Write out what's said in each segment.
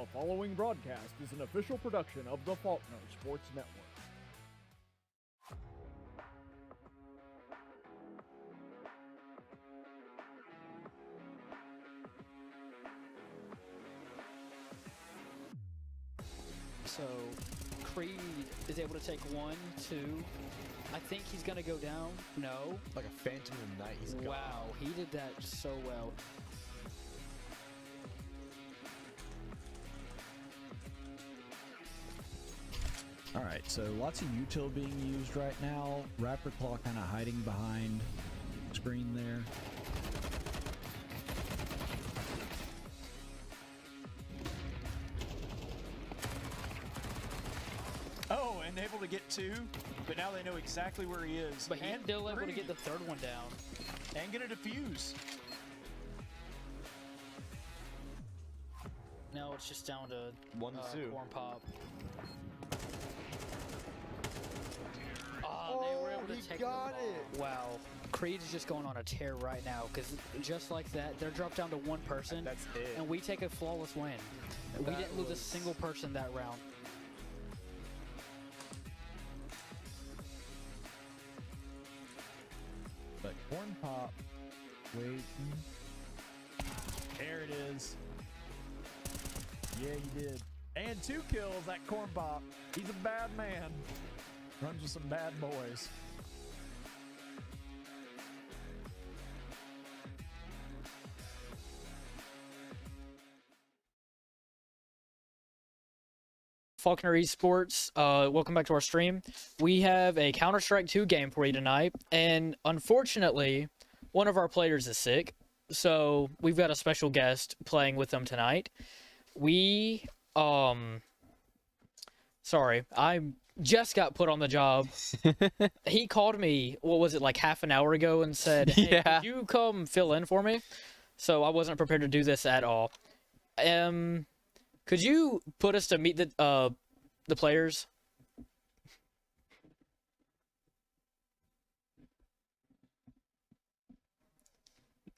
The following broadcast is an official production of the Faulkner Sports Network. So Creed is able to take 1, 2. I think he's gonna go down. No. Like a phantom of night. He's gone. Wow, he did that so well. Alright, so lots of util being used right now. Raptor Claw kind of hiding behind screen there. Oh, and able to get 2, but now they know exactly where he is. But he's and still able to 3, get the third one down. and get a defuse. Now it's just down to 1-2. CornPop. Oh, they were able to he take got the ball. it. Wow. Creed is just going on a tear right now because just like that, they're dropped down to one person, That's it. and we take a flawless win. We That didn't lose a was- single person that round. But CornPop waiting. There it is. Yeah, he did. And 2 kills, that CornPop. He's a bad man. Runs with some bad boys. Faulkner Esports, welcome back to our stream. We have a Counter-Strike 2 game for you tonight, and unfortunately, one of our players is sick, so we've got a special guest playing with them tonight. Sorry, I just got put on the job. He called me, what was it, like half an hour ago and said, hey, Yeah. could you come fill in for me? So I wasn't prepared to do this at all. Could you put us to meet the players?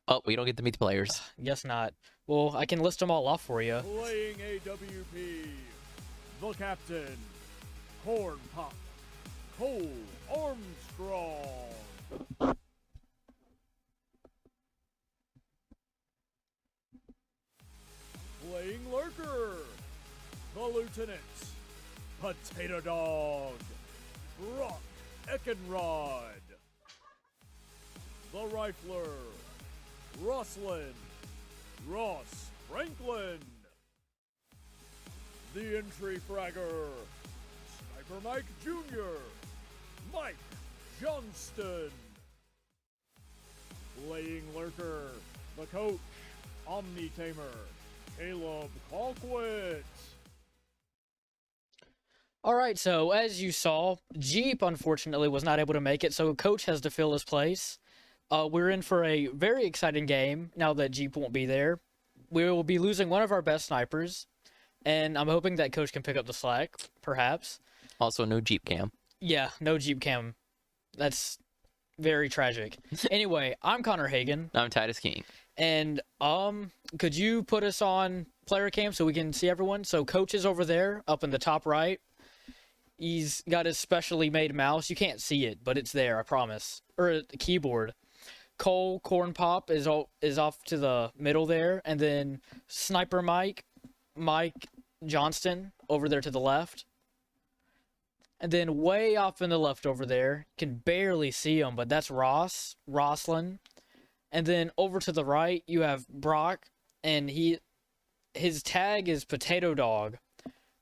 Oh, we don't get to meet the players. Guess not. Well, I can list them all off for you. Playing AWP, the captain, CornPop, Cole Armstrong. Playing Lurker, the lieutenant, Potato Dawg, Brock Eckenrod. The rifler, Rosslyn, Ross Franklin. The entry fragger, Sniper Mike Jr., Mike Johnston. Playing Lurker, the coach, Omnytamer, Caleb Colquitt. Alright, so as you saw, Jeep unfortunately was not able to make it, so Coach has to fill his place. We're in for a very exciting game now that Jeep won't be there. We will be losing one of our best snipers, and I'm hoping that Coach can pick up the slack, perhaps. Also, no Jeep cam. Yeah, no Jeep cam. That's very tragic. Anyway, I'm Connor Hagin, I'm Titus King. and could you put us on player cam so we can see everyone? So Coach is over there, up in the top right. He's got his specially made mouse. You can't see it, but it's there, I promise. Or the keyboard. Cole CornPop is off to the middle there, and then Sniper Mike Johnston over there to the left. And then way off in the left over there, can barely see him, but that's Rosslyn. And then over to the right, you have Brock, and his tag is Potato Dog,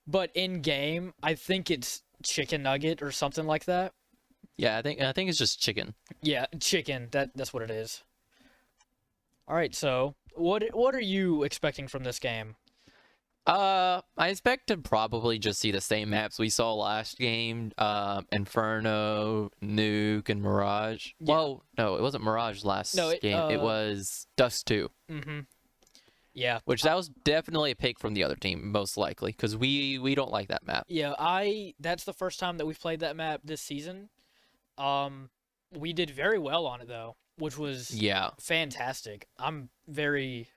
but in game, I think it's Chicken Nugget or something like that. Yeah, I think it's just chicken. Yeah, chicken. That's what it is. All right, so what are you expecting from this game? I expect to probably just see the same maps we saw last game. Inferno, Nuke, and Mirage. Yeah. Well, no, it wasn't Mirage last game. It was Dust 2. Mm-hmm. Yeah. Which that was definitely a pick from the other team, most likely, because we don't like that map. Yeah, that's the first time that we've played that map this season. We did very well on it though. which was Yeah. fantastic. I'm very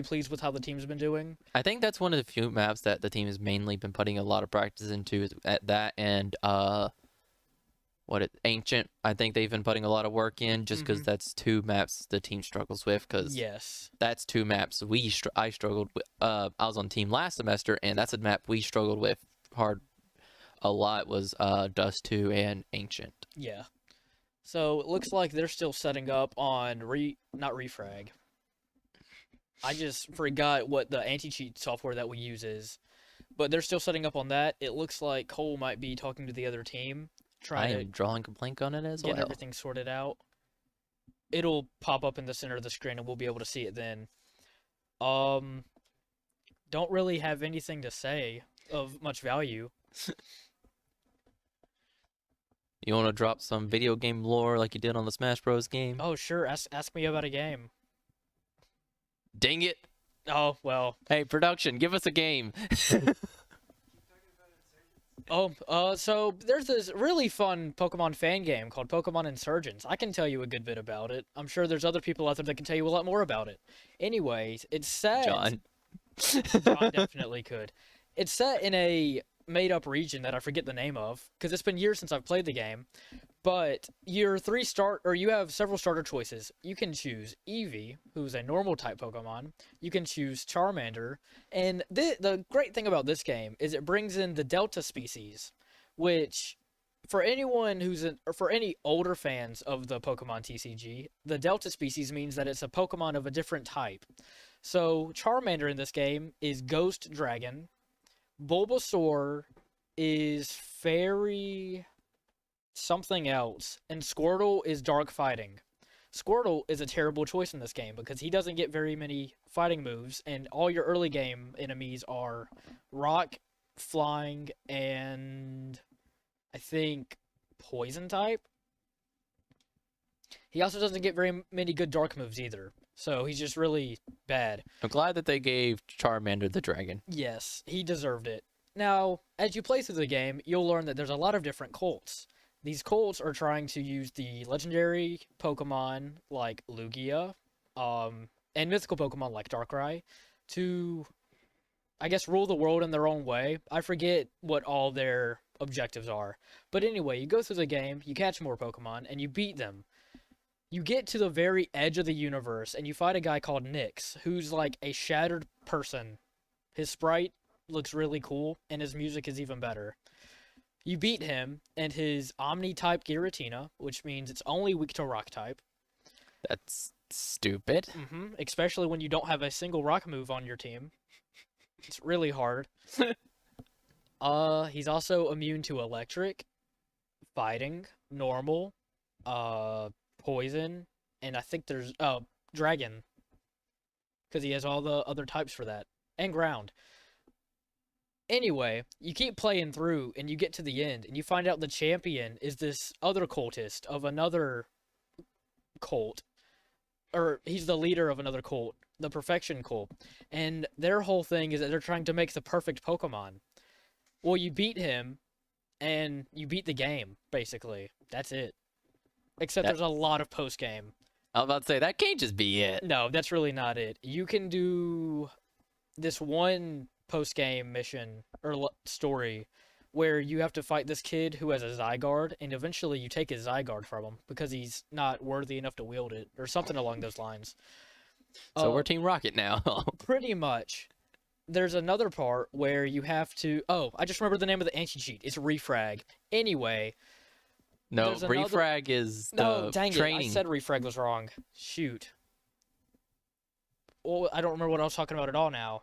pleased with how the team's been doing. I think that's one of the few maps that the team has mainly been putting a lot of practice into at that and Ancient. I think they've been putting a lot of work in just because that's two maps the team struggles with because Yes. that's two maps I struggled with. I was on team last semester and that's a map we struggled with hard a lot was Dust 2 and Ancient. Yeah. So it looks like they're still setting up on not refrag. I just forgot what the anti-cheat software that we use is. But they're still setting up on that. It looks like Cole might be talking to the other team, I trying to am drawing complaint on it as get well. everything sorted out. It'll pop up in the center of the screen and we'll be able to see it then. Don't really have anything to say of much value. You want to drop some video game lore like you did on the Smash Bros. Game? Oh, sure. Ask me about a game. Dang it! Oh, well. Hey, production, give us a game. So there's this really fun Pokemon fan game called Pokemon Insurgents. I can tell you a good bit about it. I'm sure there's other people out there that can tell you a lot more about it. Anyways, it's set... John. John definitely could. It's set in a made-up region that I forget the name of, because it's been years since I've played the game. But you have several starter choices. You can choose Eevee, who's a normal type Pokemon. You can choose Charmander, and the great thing about this game is it brings in the Delta species, which for anyone for any older fans of the Pokemon TCG, the Delta species means that it's a Pokemon of a different type. So Charmander in this game is Ghost Dragon. Bulbasaur is Fairy something else, and Squirtle is Dark Fighting. Squirtle is a terrible choice in this game because he doesn't get very many fighting moves, and all your early game enemies are Rock, Flying, and I think Poison type. He also doesn't get very many good dark moves either, so he's just really bad. I'm glad that they gave Charmander the dragon. Yes, he deserved it. Now, as you play through the game, you'll learn that there's a lot of different cults. These cults are trying to use the legendary Pokemon like Lugia, and mythical Pokemon like Darkrai to, I guess, rule the world in their own way. I forget what all their objectives are. But anyway, you go through the game, you catch more Pokemon, and you beat them. You get to the very edge of the universe, and you fight a guy called Nyx, who's like a shattered person. His sprite looks really cool, and his music is even better. You beat him, and his Omni-type Giratina, which means it's only weak to Rock type. That's stupid. Especially when you don't have a single Rock move on your team. It's really hard. He's also immune to Electric, Fighting, Normal, Poison, and I think there's Dragon, because he has all the other types for that, and Ground. Anyway, you keep playing through, and you get to the end, and you find out the champion is this other cultist of another cult, or he's the leader of another cult, the Perfection Cult, and their whole thing is that they're trying to make the perfect Pokemon. Well, you beat him, and you beat the game, basically. That's it. Except there's a lot of post-game. I was about to say, that can't just be it. No, that's really not it. You can do this one post-game mission or story where you have to fight this kid who has a Zygarde, and eventually you take his Zygarde from him because he's not worthy enough to wield it, or something along those lines. So we're Team Rocket now. Pretty much. There's another part where you have to... Oh, I just remembered the name of the anti-cheat. It's Refrag. Anyway... No, Refrag is the No, dang training. it. I said Refrag was wrong. Shoot. Well, I don't remember what I was talking about at all now.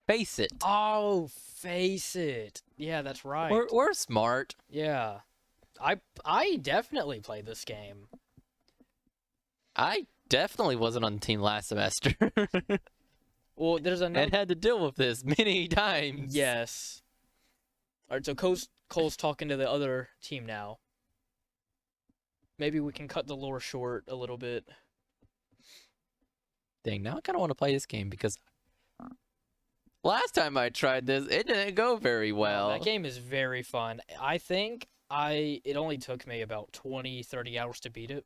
Face it. Oh, Face It. Yeah, that's right. We're smart. Yeah. I definitely played this game. I definitely wasn't on the team last semester. Well, there's another... And had to deal with this many times. Yes. Alright, so Cole's talking to the other team now. Maybe we can cut the lore short a little bit. Dang, now I kind of want to play this game because last time I tried this, it didn't go very well. That game is very fun. I think It only took me about 20, 30 hours to beat it.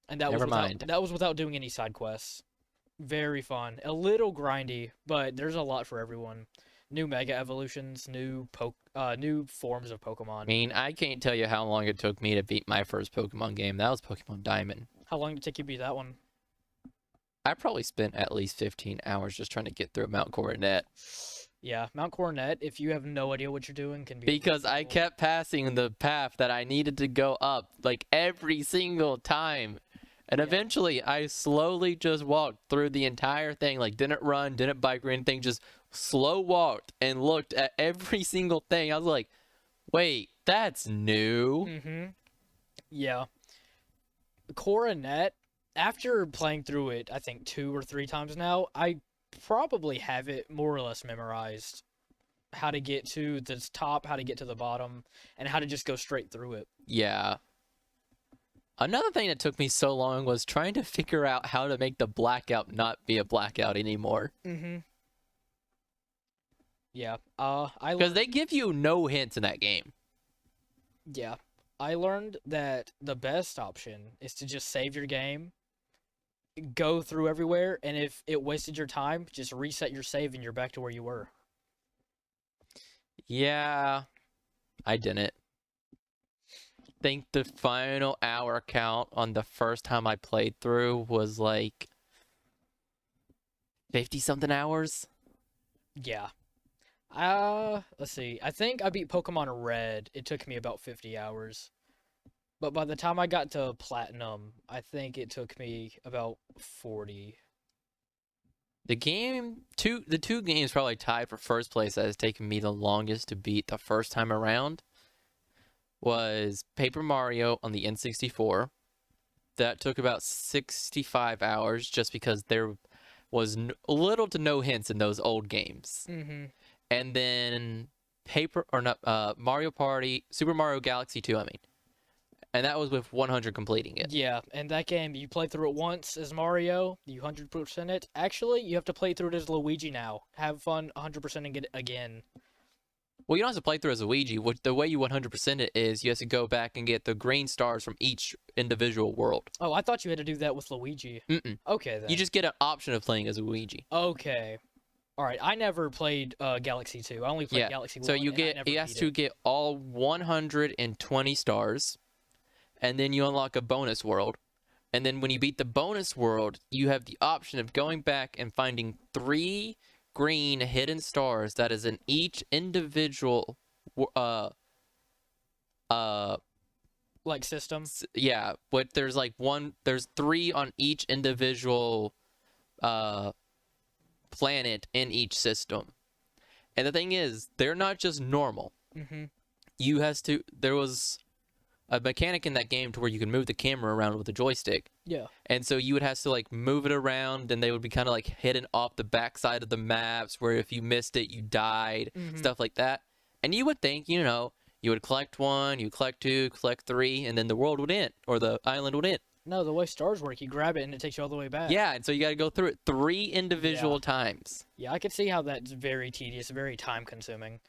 And that Never was mind. that was without doing any side quests. Very fun. A little grindy, but there's a lot for everyone. New mega evolutions, new forms of Pokemon. I mean, I can't tell you how long it took me to beat my first Pokemon game. That was Pokemon Diamond. How long did it take you to beat that one? I probably spent at least 15 hours just trying to get through Mount Coronet. Yeah, Mount Coronet, if you have no idea what you're doing, can be Because I difficult. kept passing the path that I needed to go up, like, every single time. And Yeah. eventually, I slowly just walked through the entire thing. Like, didn't run, didn't bike or anything. Just slow walked and looked at every single thing. I was like, wait, that's new. Mm-hmm. Yeah. Coronet, after playing through it, I think 2 or 3 times now, I probably have it more or less memorized. How to get to the top, how to get to the bottom, and how to just go straight through it. Yeah. Another thing that took me so long was trying to figure out how to make the blackout not be a blackout anymore. Mm-hmm. Yeah. Because they give you no hints in that game. Yeah. I learned that the best option is to just save your game, go through everywhere, and if it wasted your time, just reset your save and you're back to where you were. Yeah, I didn't. Think the final hour count on the first time I played through was like 50-something hours. Yeah. Let's see. I think I beat Pokemon Red. It took me about 50 hours. But by the time I got to Platinum, I think it took me about 40. The two games probably tied for first place that has taken me the longest to beat the first time around was Paper Mario on the N64. That took about 65 hours just because there was little to no hints in those old games. Mm-hmm. And then Mario Party, Super Mario Galaxy 2, I mean. And that was with 100 completing it. Yeah, and that game, you play through it once as Mario, you 100% it. Actually, you have to play through it as Luigi now. Have fun 100% and get it again. Well, you don't have to play through as Luigi. The way you 100% it is you have to go back and get the green stars from each individual world. Oh, I thought you had to do that with Luigi. Mm-mm. Okay, then. You just get an option of playing as Luigi. Okay. Alright, I never played Galaxy 2. I only played Galaxy 1. So you and I get never he has beat to it. get all 120 stars, and then you unlock a bonus world. And then when you beat the bonus world, you have the option of going back and finding 3 green hidden stars that is in each individual Like system? yeah, but there's 3 on each individual planet in each system. And the thing is, they're not just normal. Mm-hmm. There was a mechanic in that game to where you can move the camera around with a joystick. Yeah. And so you would have to like move it around, and they would be kind of like hidden off the backside of the maps where if you missed it, you died, stuff like that. And you would think, you would collect 1, you collect 2, collect 3, and then the world would end, or the island would end. No, the way stars work, you grab it and it takes you all the way back. Yeah, and so you got to go through it 3 individual times. Yeah, I could see how that's very tedious, very time consuming.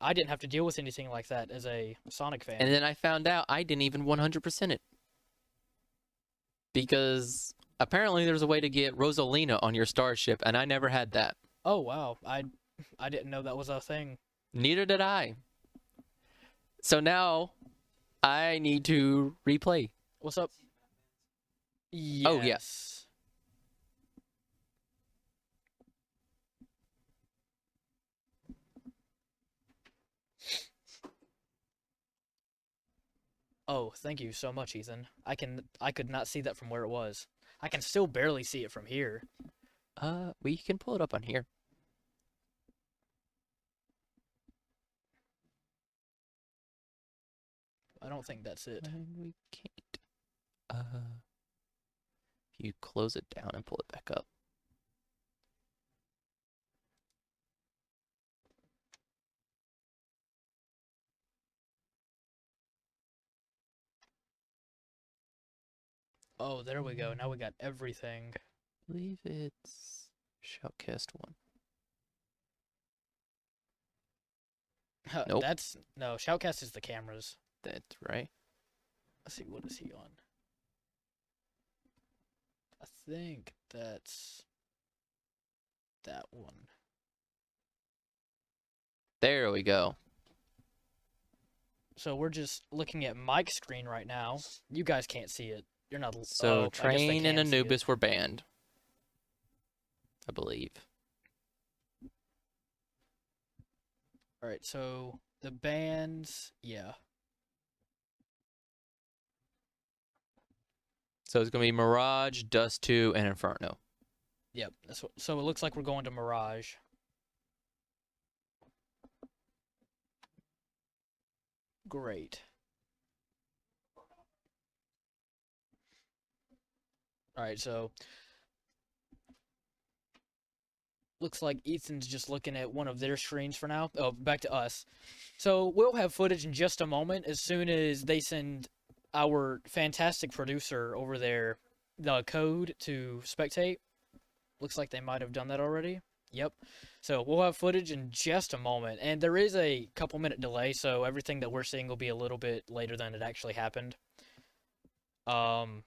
I didn't have to deal with anything like that as a Sonic fan. And then I found out I didn't even 100% it. Because apparently there's a way to get Rosalina on your starship, and I never had that. Oh, wow. I didn't know that was a thing. Neither did I. So now I need to replay. What's up? Yes. Oh, yes. Oh, thank you so much, Ethan. I could not see that from where it was. I can still barely see it from here. We can pull it up on here. I don't think that's it. And we can't. If you close it down and pull it back up. Oh, there we go. Now we got everything. I believe it's Shoutcast 1. Nope. That's no Shoutcast is the cameras. That's right. Let's see, what is he on? I think that's that one. There we go. So we're just looking at Mike's screen right now. You guys can't see it. You're not. So oh, I guess they Train and can see it. Anubis were banned, I believe. All right, so the bands, yeah. So it's gonna be Mirage, Dust 2, and Inferno. Yep. That's what, so it looks like we're going to Mirage. Great. All right, so looks like Ethan's just looking at one of their screens for now. Oh, back to us. So we'll have footage in just a moment as soon as they send our fantastic producer over there the code to spectate. Looks like they might have done that already. Yep. So we'll have footage in just a moment. And there is a couple minute delay, so everything that we're seeing will be a little bit later than it actually happened. So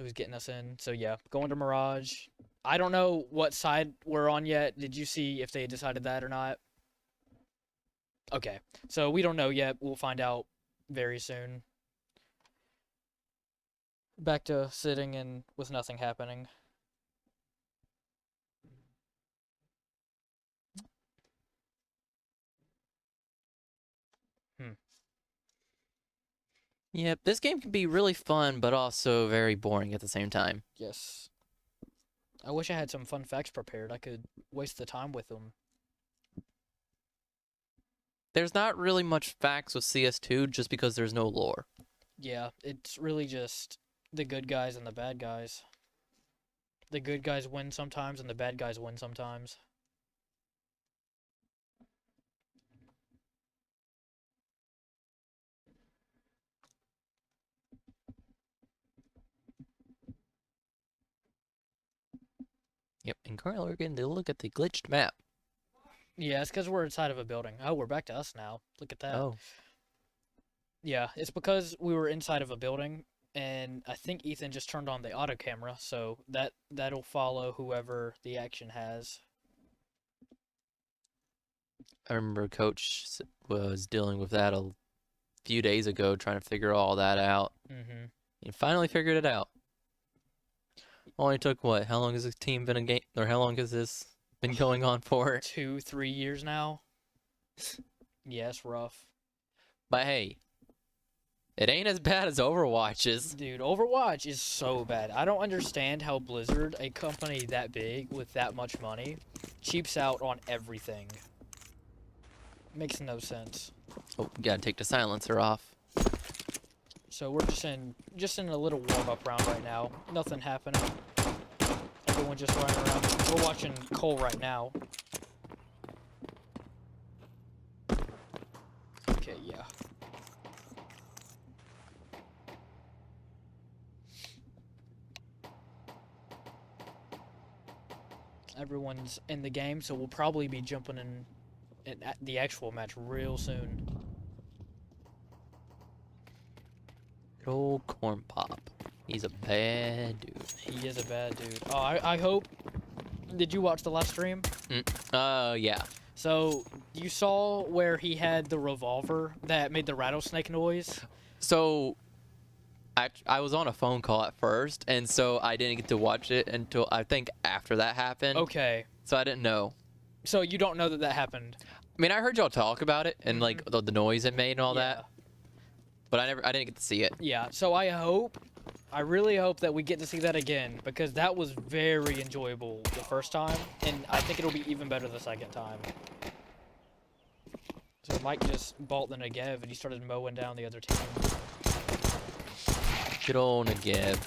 he's getting us in. So yeah, going to Mirage. I don't know what side we're on yet. Did you see if they decided that or not? Okay. So we don't know yet. We'll find out very soon. Back to sitting and with nothing happening. Yep, this game can be really fun, but also very boring at the same time. Yes. I wish I had some fun facts prepared. I could waste the time with them. There's not really much facts with CS2 just because there's no lore. Yeah, it's really just the good guys and the bad guys. The good guys win sometimes and the bad guys win sometimes. Yep, and currently we're getting to look at the glitched map. Yeah, it's because we're inside of a building. Oh, we're back to us now. Look at that. Oh. Yeah, it's because we were inside of a building, and I think Ethan just turned on the auto camera, so that'll follow whoever the action has. I remember Coach was dealing with that a few days ago, trying to figure all that out. Mm-hmm. He finally figured it out. Only took what? How long has this team been a game? Or how long has this been going on for? 2-3 years now. Yeah, it's rough. But hey, it ain't as bad as Overwatch is. Dude, Overwatch is so bad. I don't understand how Blizzard, a company that big with that much money, cheaps out on everything. Makes no sense. Oh, we gotta take the silencer off. So we're just in a little warm-up round right now. Nothing happening. Everyone just running around. We're watching Cole right now. Okay, yeah. Everyone's in the game, so we'll probably be jumping in the actual match real soon. Good old CornPop. He's a bad dude. He is a bad dude. Oh, I hope. Did you watch the live stream? Yeah. So you saw where he had the revolver that made the rattlesnake noise? So, I was on a phone call at first, and so I didn't get to watch it until I think after that happened. Okay. So I didn't know. So you don't know that happened? I mean, I heard y'all talk about it and like the noise it made and all Yeah. that, but I didn't get to see it. Yeah. So I really hope that we get to see that again because that was very enjoyable the first time, and I think it'll be even better the second time. So Mike just bought the Negev and he started mowing down the other team. Good old Negev.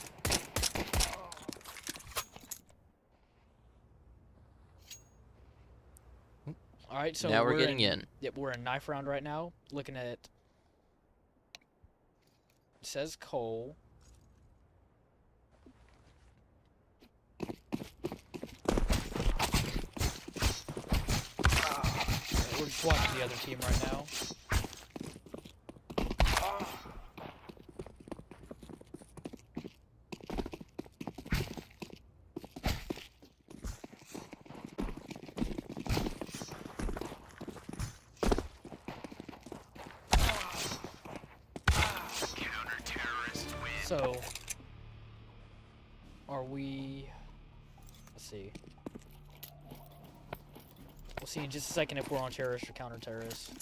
All right, so Now we're getting in. Yep, we're in knife round right now. Looking at it says Cole. We're just watching the other team right now. So, are we? Let's see. We'll see in just a second if we're on terrorist or counter-terrorist.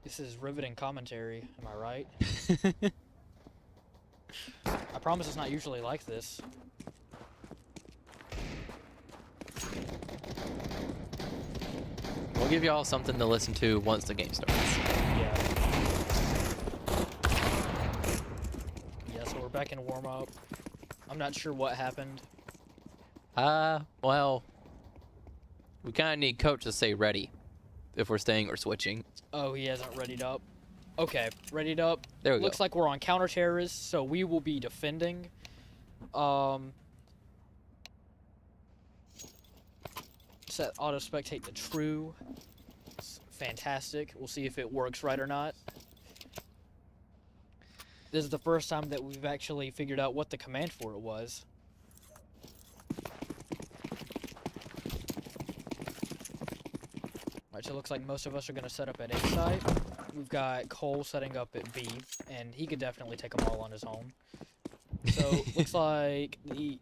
This is riveting commentary, am I right? I promise it's not usually like this. We'll give y'all something to listen to once the game starts. Yeah. Yeah, so we're back in warm-up. I'm not sure what happened. Well, we kind of need coach to say ready if we're staying or switching. Oh, he hasn't readied up. Okay, readied up. There we Looks go. like we're on counter-terrorists, so we will be defending. Set auto-spectate to true. It's fantastic. We'll see if it works right or not. This is the first time that we've actually figured out what the command for it was. Alright, so it looks like most of us are going to set up at A site. We've got Cole setting up at B, and he could definitely take them all on his own. So, looks like the...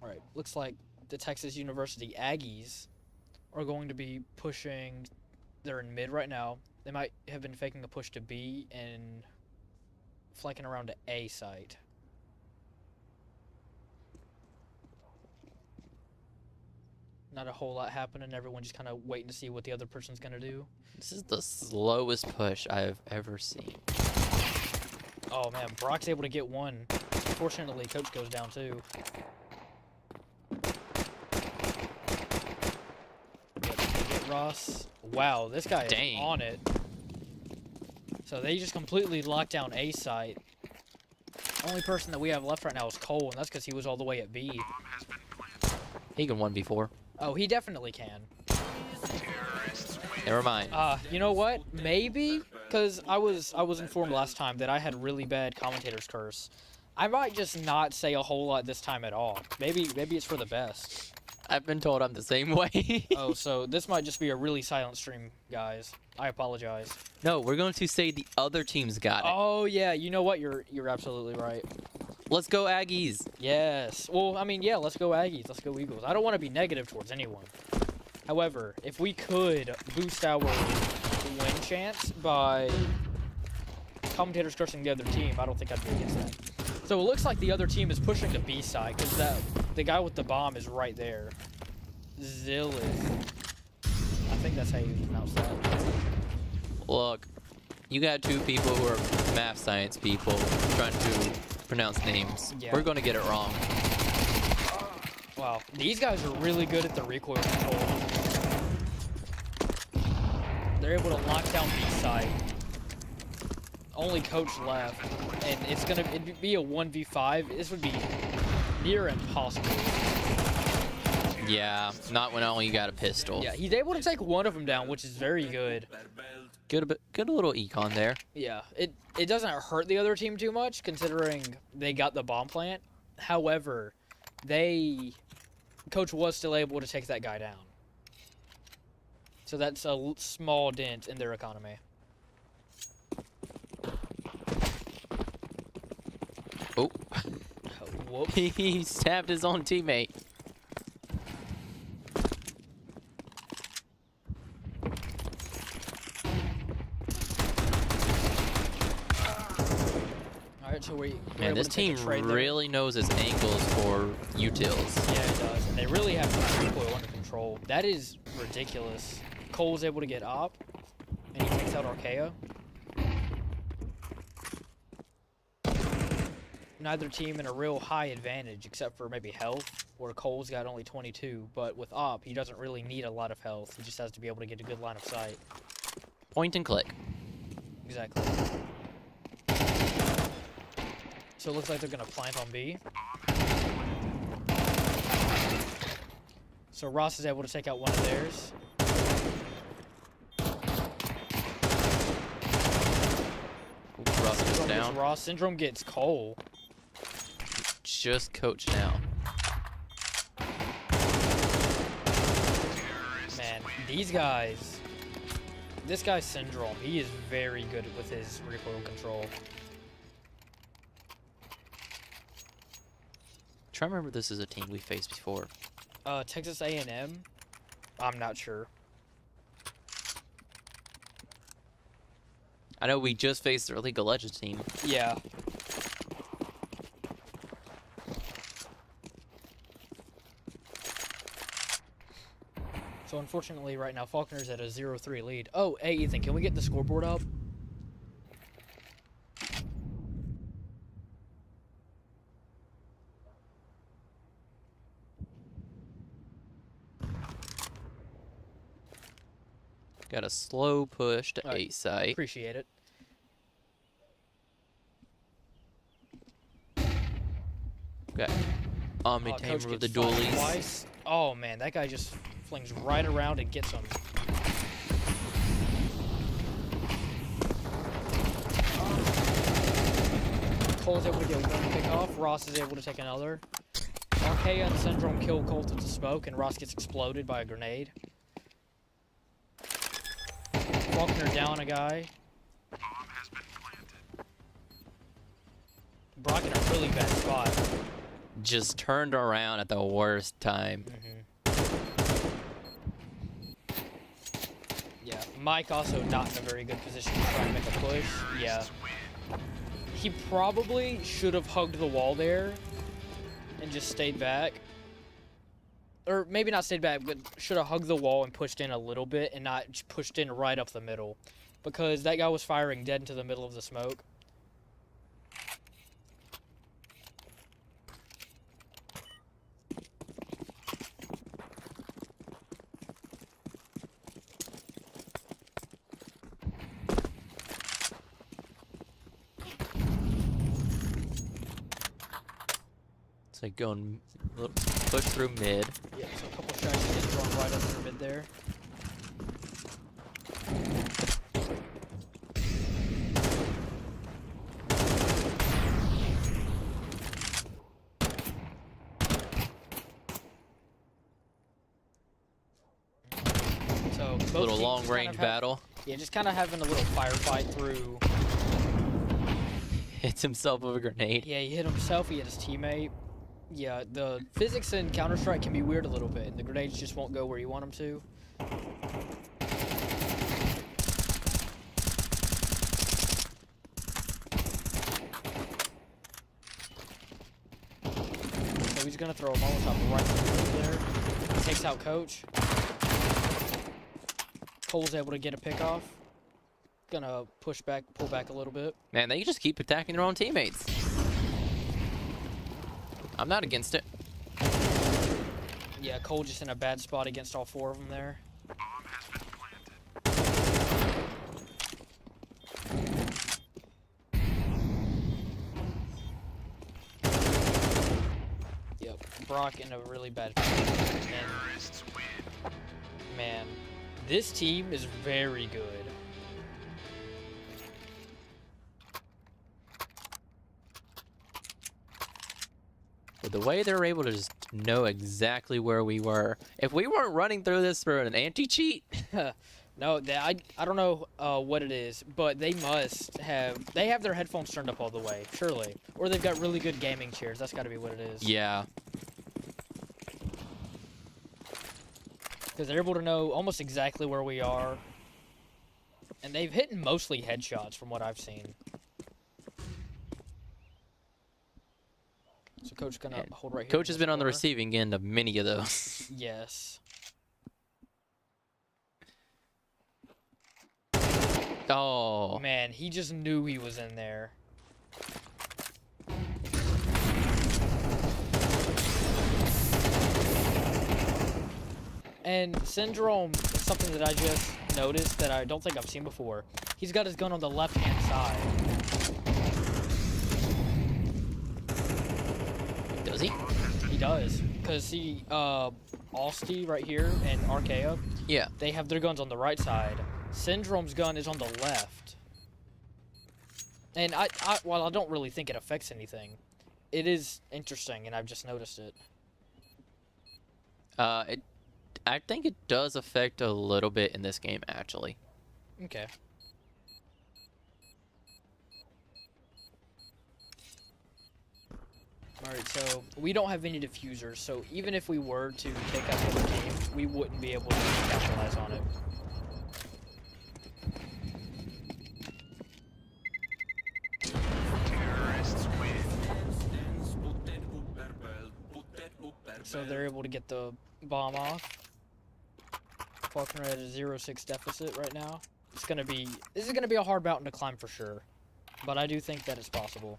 Alright, looks like the Texas University Aggies are going to be pushing... They're in mid right now. They might have been faking a push to B and flanking around to A site. Not a whole lot happening. Everyone just kind of waiting to see what the other person's going to do. This is the slowest push I've ever seen. Oh, man. Brock's able to get one. Fortunately, Coach goes down, too. Get Ross. Wow, this guy is Dang. on it. So they just completely locked down A site. Only person that we have left right now is Cole, and that's because he was all the way at B. He can 1v4. Oh, he definitely can. Never mind. You know what? Maybe, because I was informed last time that I had really bad commentator's curse. I might just not say a whole lot this time at all. Maybe it's for the best. I've been told I'm the same way. Oh, so this might just be a really silent stream, guys. I apologize. No, we're going to say the other team's got it. Oh yeah, you know what? You're absolutely right. Let's go Aggies. Yes. Well, I mean, yeah, let's go Aggies. Let's go Eagles. I don't want to be negative towards anyone. However, if we could boost our win chance by commentators cursing the other team, I don't think I'd be against that. So it looks like the other team is pushing the B side because the guy with the bomb is right there. Zillith. I think that's how you pronounce that. Look, you got two people who are math science people trying to pronounce names. Yeah. We're going to get it wrong. Wow, these guys are really good at the recoil control. They're able to lock down B side. Only Coach left, and it'd be a 1v5. This would be near impossible. Yeah, not when only you got a pistol. Yeah, he's able to take one of them down, which is very good. Good little econ there. Yeah, it doesn't hurt the other team too much, considering they got the bomb plant. However, Coach was still able to take that guy down. So that's a small dent in their economy. Oh. Oh, whoops. He stabbed his own teammate. Alright, so we're Man, able this to take a team trade there. really knows its angles for utils. Yeah, it does. And they really have the recoil under control. That is ridiculous. Cole's able to get op, and he takes out Archaea. Neither team in a real high advantage, except for maybe health. where Cole's got only 22. But with Op, he doesn't really need a lot of health. He just has to be able to get a good line of sight. Point and click. Exactly. So it looks like they're going to plant on B. So Ross is able to take out one of theirs. Ross goes Syndrome down. gets Ross. Syndrome gets Cole. Just coach now. Man, these guys. This guy's Syndrome. He is very good with his recoil control. Try to remember this is a team we faced before. Texas A&M? I'm not sure. I know we just faced their League of Legends team. Yeah. So unfortunately right now Faulkner's at a 0-3 lead. Oh, hey Ethan, can we get the scoreboard up? Got a slow push to Alright, A site. Appreciate it. Got Coach Omnytamer with the gets fired dualies. twice. Oh man, that guy just flings right around and gets him. Cole's able to get one pick off. Ross is able to take another. Archaea and Syndrome kill Colt with the smoke, and Ross gets exploded by a grenade. Faulkner down a guy. Brock in a really bad spot. Just turned around at the worst time. Yeah, Mike also not in a very good position to try and make a push. Yeah. He probably should have hugged the wall there and just stayed back. Or maybe not stayed back, but should have hugged the wall and pushed in a little bit and not pushed in right up the middle. Because that guy was firing dead into the middle of the smoke. It's like going push through mid. Yeah, so a couple shots getting thrown right up through mid there. So both Little teams long just kind range of battle. Yeah, just kind of having a little firefight through. Hits himself with a grenade. Yeah, he hit himself, he hit his teammate. Yeah, the physics in Counter-Strike can be weird a little bit, and the grenades just won't go where you want them to. So he's gonna throw a Molotov right through there. Takes out Coach. Cole's able to get a pick off. Gonna pull back a little bit. Man, they just keep attacking their own teammates. I'm not against it. Yeah, Cole just in a bad spot against all four of them there. Yep, Brock in a really bad position. Man, this team is very good. But the way they were able to just know exactly where we were. If we weren't running through this for an anti-cheat, No, I don't know what it is, but they have their headphones turned up all the way, surely. Or they've got really good gaming chairs. That's got to be what it is. yeah. Because they're able to know almost exactly where we are. And they've hit mostly headshots from what I've seen. So Coach gonna And hold right here. Coach has in been on the corner. receiving end of many of those. Yes. Oh. Man, he just knew he was in there. And Syndrome is something that I just noticed that I don't think I've seen before. He's got his gun on the left-hand side. Does he? He does. Because see, Alsti right here and Archaea, Yeah. they have their guns on the right side. Syndrome's gun is on the left. And while I don't really think it affects anything, it is interesting, and I've just noticed it. I think it does affect a little bit in this game, actually. Okay. Alright, so we don't have any diffusers, so even if we were to take out the other team, we wouldn't be able to capitalize on it. So they're able to get the bomb off. Faulkner at a 0-6 deficit right now. This is gonna be a hard mountain to climb for sure, but I do think that it's possible.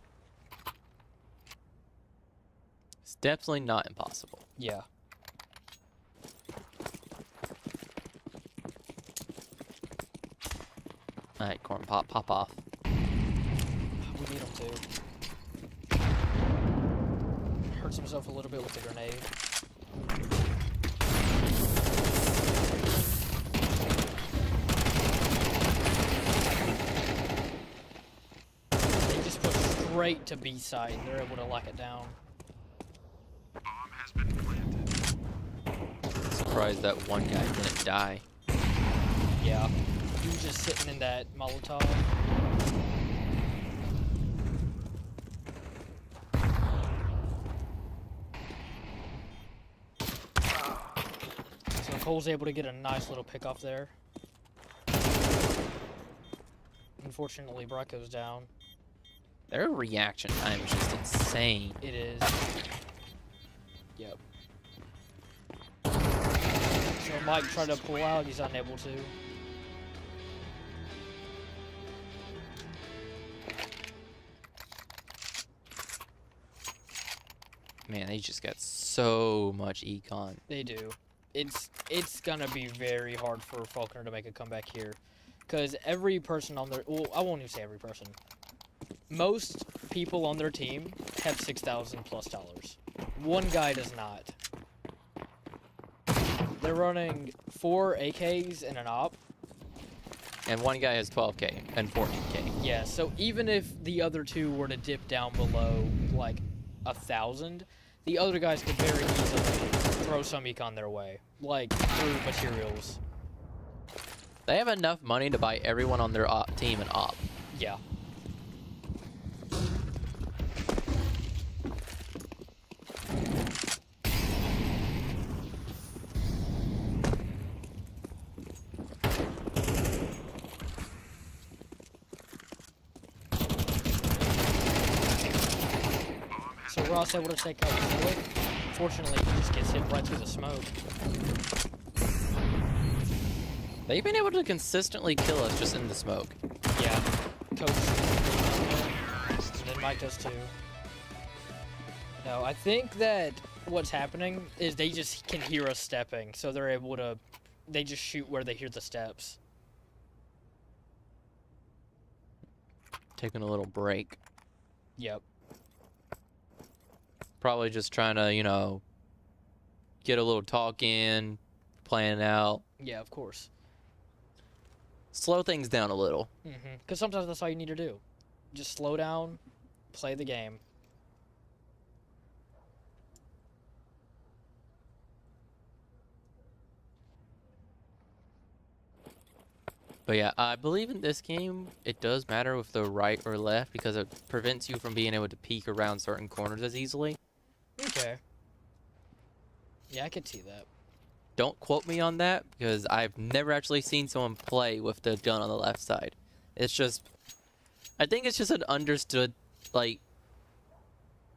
It's definitely not impossible. Yeah. Alright, CornPop, pop off. We need him to. Hurts himself a little bit with the grenade. They just put straight to B side. They're able to lock it down. Surprised that one guy didn't die. Yeah. He was just sitting in that Molotov. So Cole's able to get a nice little pick off there. Unfortunately, Brock goes down. Their reaction time is just insane. It is. Yep. So Mike tried to pull out, he's unable to. Man, they just got so much econ. They do. It's gonna be very hard for Faulkner to make a comeback here. Because every person on their... Well, I won't even say every person. Most people on their team have $6,000 plus. One guy does not. They're running 4 AKs and an op. And one guy has 12k and 14k. Yeah, so even if the other two were to dip down below, like, 1,000, the other guys could very easily throw some econ their way. Like, through materials. They have enough money to buy everyone on their team an op. Yeah. So Ross able to take out Colquitt. Fortunately, he just gets hit right through the smoke. They've been able to consistently kill us just in the smoke. Yeah. Coach. And then Mike does too. No, I think that what's happening is they just can hear us stepping, so they're able to... They just shoot where they hear the steps. Taking a little break. Yep. Probably just trying to, you know, get a little talk in, plan out. Yeah, of course. Slow things down a little. Because sometimes that's all you need to do. Just slow down, play the game. But yeah, I believe in this game, it does matter with the right or left because it prevents you from being able to peek around certain corners as easily. Okay. Yeah, I could see that. Don't quote me on that because I've never actually seen someone play with the gun on the left side. It's just, I think it's just an understood, like,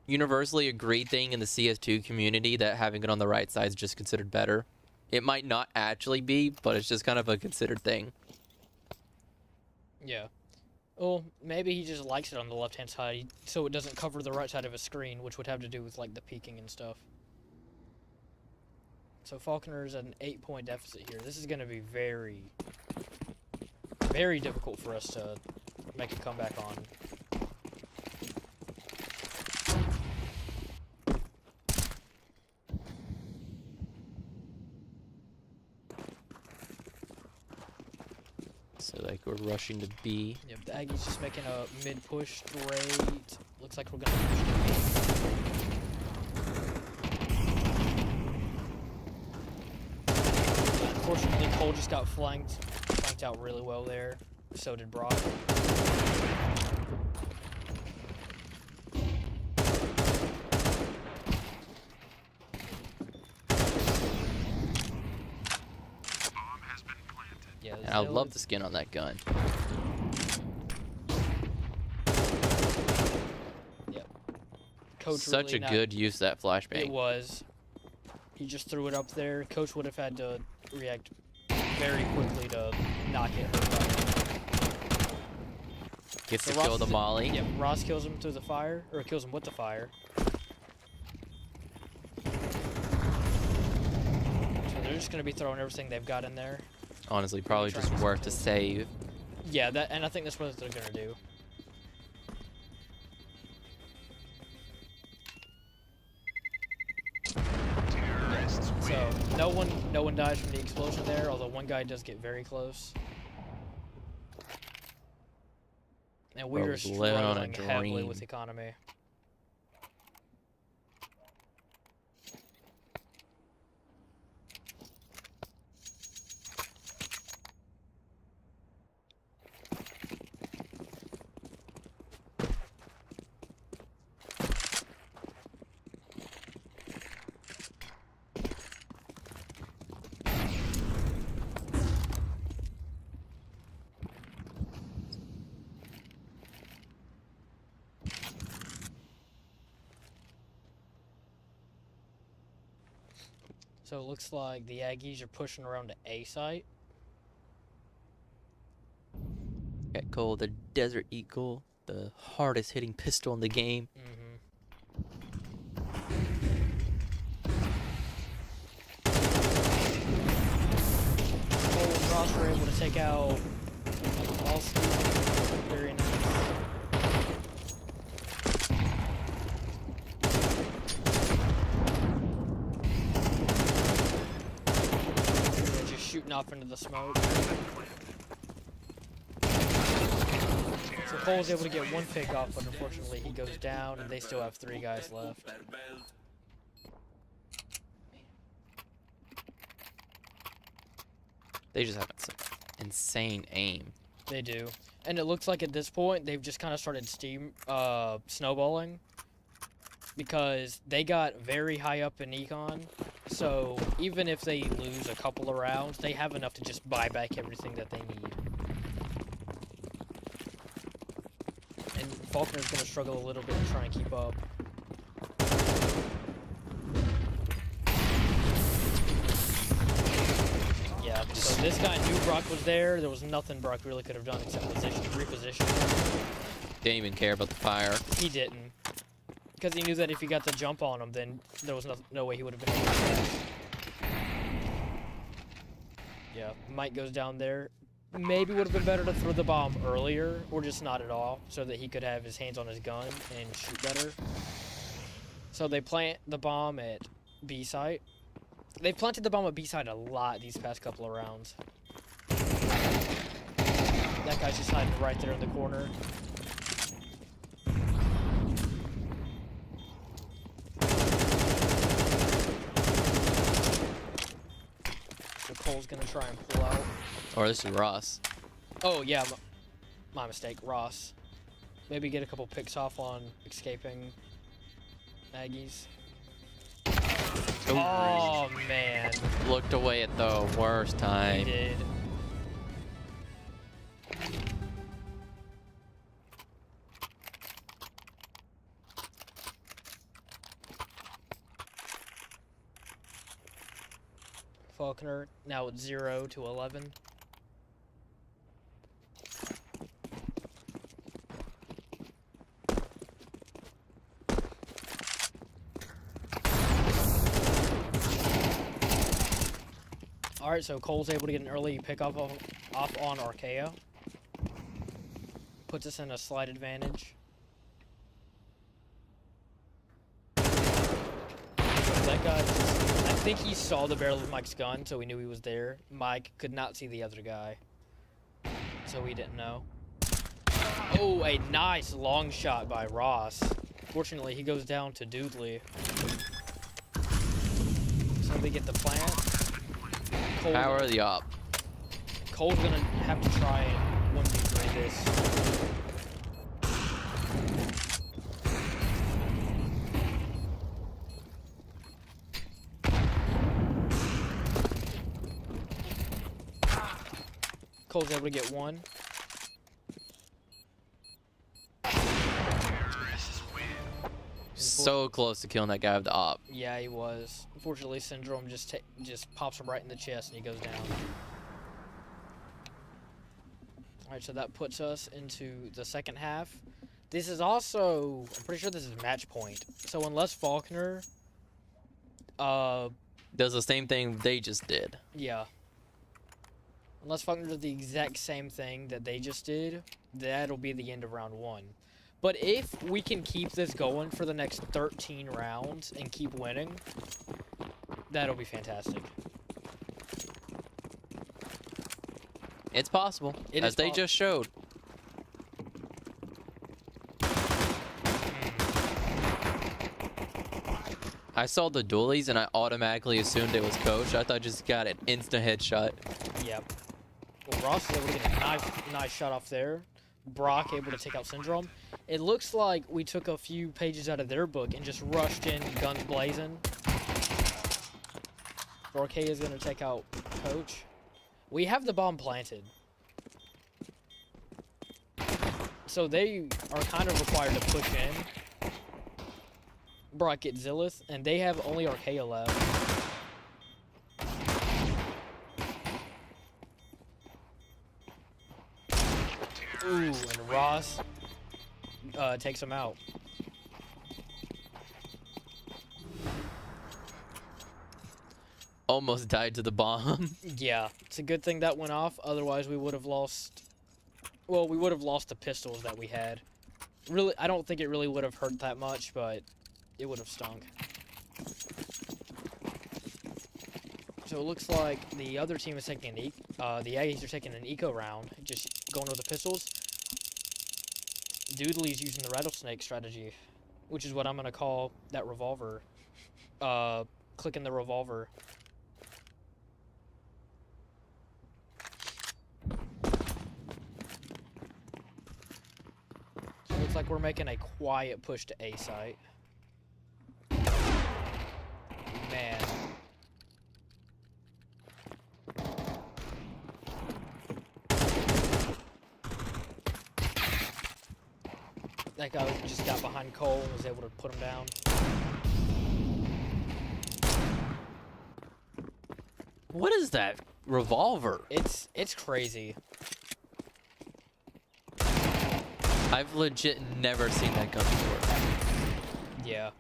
universally agreed thing in the CS2 community that having it on the right side is just considered better. It might not actually be, but it's just kind of a considered thing. Yeah. Well, maybe he just likes it on the left-hand side, so it doesn't cover the right side of his screen, which would have to do with, like, the peeking and stuff. So Faulkner's at an 8-point deficit here. This is going to be very, very difficult for us to make a comeback on. So like we're rushing to B. Yep, the Aggies just making a mid-push straight. Looks like we're going to push to B. Unfortunately, Cole just got flanked out really well there. So did Brock. Yeah, And I love the skin on that gun. Yep. Coach Such really a good use of that flashbang. It was. He just threw it up there. Coach would have had to react very quickly to not get hurt by it. Gets So to Ross kill the is- molly. Yep, Ross kills him through the fire, or kills him with the fire. So they're just gonna be throwing everything they've got in there. Honestly, probably trying just to worth to kill. save. Yeah, that, and I think that's what they're gonna do. So no one dies from the explosion there, although one guy does get very close. And we Bro are was living on a struggling heavily dream. with economy. So it looks like the Aggies are pushing around to A site. Got Cole, the Desert Eagle, the hardest hitting pistol in the game. Cole and Ross were able to take out all very nice. They're just shooting off into the smoke. So Cole was able to get one pick off, but unfortunately he goes down, and they still have 3 guys left. They just have some insane aim. They do. And it looks like at this point, they've just kind of started snowballing. Because they got very high up in econ. So even if they lose a couple of rounds, they have enough to just buy back everything that they need. And Faulkner's going to struggle a little bit to try and keep up. Yeah, so this guy knew Brock was there. There was nothing Brock really could have done except reposition. Didn't even care about the fire. He didn't. Because he knew that if he got the jump on him, then there was no way he would have been able to do that. Yeah, Mike goes down there. Maybe would have been better to throw the bomb earlier, or just not at all, so that he could have his hands on his gun and shoot better. So they plant the bomb at B site. They've planted the bomb at B site a lot these past couple of rounds. That guy's just hiding right there in the corner. So Cole's gonna try and pull out. Or this is Ross. Oh yeah, my mistake, Ross. Maybe get a couple picks off on escaping Aggies. Oh man, Looked away at the worst he time. did. Faulkner now at 0 to 11. Alright, so Cole's able to get an early pickup off on Archaea. Puts us in a slight advantage. That guy just, I think he saw the barrel of Mike's gun, so we knew he was there. Mike could not see the other guy, so we didn't know. Oh, a nice long shot by Ross. Fortunately, he goes down to Doodley. So they get the plant. Power the op. Cole's gonna have to try and 1v3 this. Cole's able to get one. So close to killing that guy with the op. Yeah, he was. Unfortunately, Syndrome just pops him right in the chest and he goes down. Alright, so that puts us into the second half. This is also, I'm pretty sure this is match point. So unless Faulkner, Does the same thing they just did. yeah. Unless Faulkner does the exact same thing that they just did, that'll be the end of round 1. But if we can keep this going for the next 13 rounds and keep winning, that'll be fantastic. It's possible, It as is they just showed. I saw the dualies and I automatically assumed it was Coach. I thought I just got an instant headshot. Yep. Well, Ross is able to get a nice shot off there. Brock able to take out Syndrome. It looks like we took a few pages out of their book and just rushed in guns blazing. Archaea is going to take out Coach. We have the bomb planted. So they are kind of required to push in. Brock gets Zillith, and they have only Archaea left. Ooh, and Ross takes him out. Almost died to the bomb. Yeah, it's a good thing that went off. Otherwise, we would have lost. Well, we would have lost the pistols that we had. Really, I don't think it really would have hurt that much, but it would have stunk. So it looks like the other team is taking the Aggies are taking an eco round, just going with the pistols. Doodley's using the rattlesnake strategy, which is what I'm gonna call that revolver. Clicking the revolver. So it looks like we're making a quiet push to A site. Man. That guy just got behind Cole and was able to put him down. What is that revolver? It's crazy. I've legit never seen that gun before. Yeah.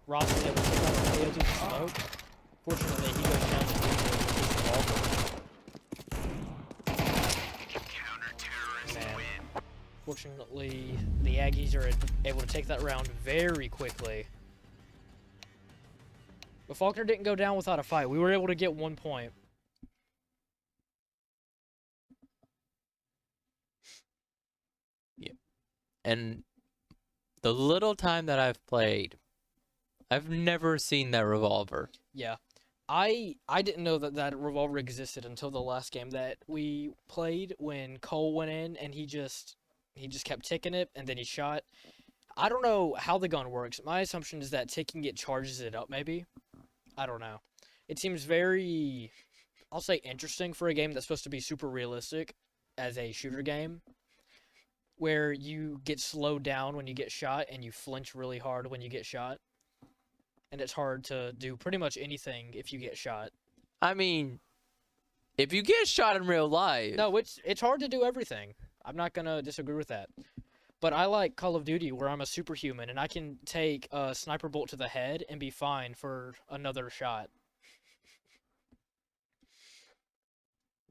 Ross is able to take out the through the smoke. Fortunately, he goes down to the Man. Fortunately, the Aggies are able to take that round very quickly. But Faulkner didn't go down without a fight. We were able to get 1 point. And the little time that I've played, I've never seen that revolver. Yeah. I didn't know that that revolver existed until the last game that we played when Cole went in and he just kept ticking it and then he shot. I don't know how the gun works. My assumption is that ticking it charges it up maybe. I don't know. It seems very, I'll say, interesting for a game that's supposed to be super realistic as a shooter game, where you get slowed down when you get shot and you flinch really hard when you get shot. And it's hard to do pretty much anything if you get shot. I mean, if you get shot in real life... No, it's hard to do everything. I'm not going to disagree with that. But I like Call of Duty where I'm a superhuman and I can take a sniper bolt to the head and be fine for another shot.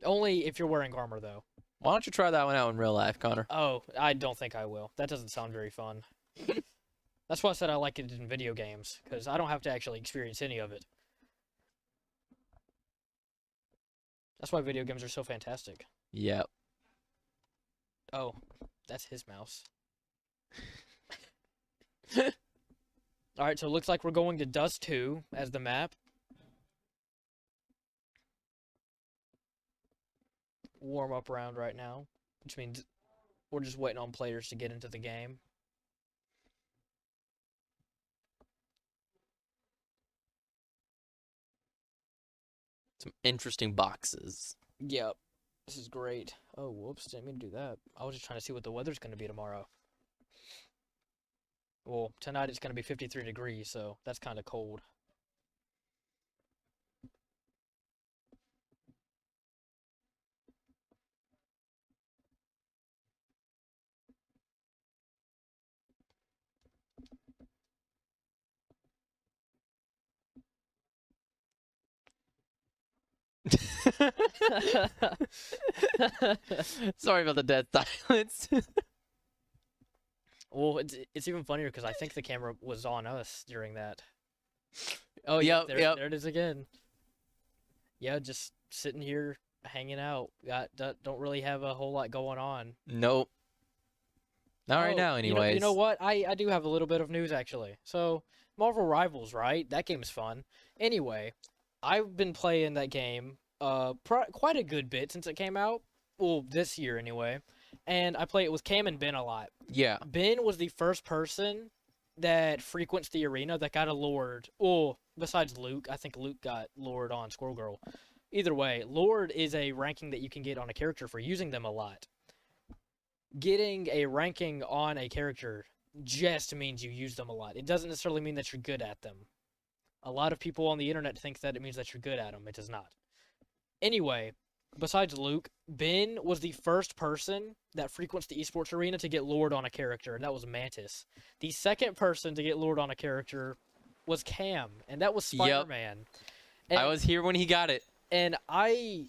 Only if you're wearing armor, though. Why don't you try that one out in real life, Connor? Oh, I don't think I will. That doesn't sound very fun. That's why I said I like it in video games, because I don't have to actually experience any of it. That's why video games are so fantastic. Yep. Oh, that's his mouse. Alright, so it looks like we're going to Dust 2 as the map. Warm-up round right now, which means we're just waiting on players to get into the game. Some interesting boxes. Yep. This is great. Oh, whoops. Didn't mean to do that. I was just trying to see what the weather's going to be tomorrow. Well, tonight it's going to be 53 degrees, so that's kind of cold. Sorry about the dead silence. Well, it's even funnier because I think the camera was on us during that. Oh, yep, there, yep. there it is again. Yeah, just sitting here hanging out. Don't really have a whole lot going on. Nope. Not right Oh, now, anyways. You know what? I do have a little bit of news, actually. So, Marvel Rivals, right? That game's fun. Anyway, I've been playing that game quite a good bit since it came out. Well, this year, anyway. And I play it with Cam and Ben a lot. Yeah. Ben was the first person that frequents the arena that got a Lord. Well, besides Luke. I think Luke got Lord on Squirrel Girl. Either way, Lord is a ranking that you can get on a character for using them a lot. Getting a ranking on a character just means you use them a lot. It doesn't necessarily mean that you're good at them. A lot of people on the internet think that it means that you're good at them. It does not. Anyway, besides Luke, Ben was the first person that frequents the esports arena to get Lord on a character, and that was Mantis. The second person to get Lord on a character was Cam, and that was Spider-Man. Yep. I was here when he got it. And I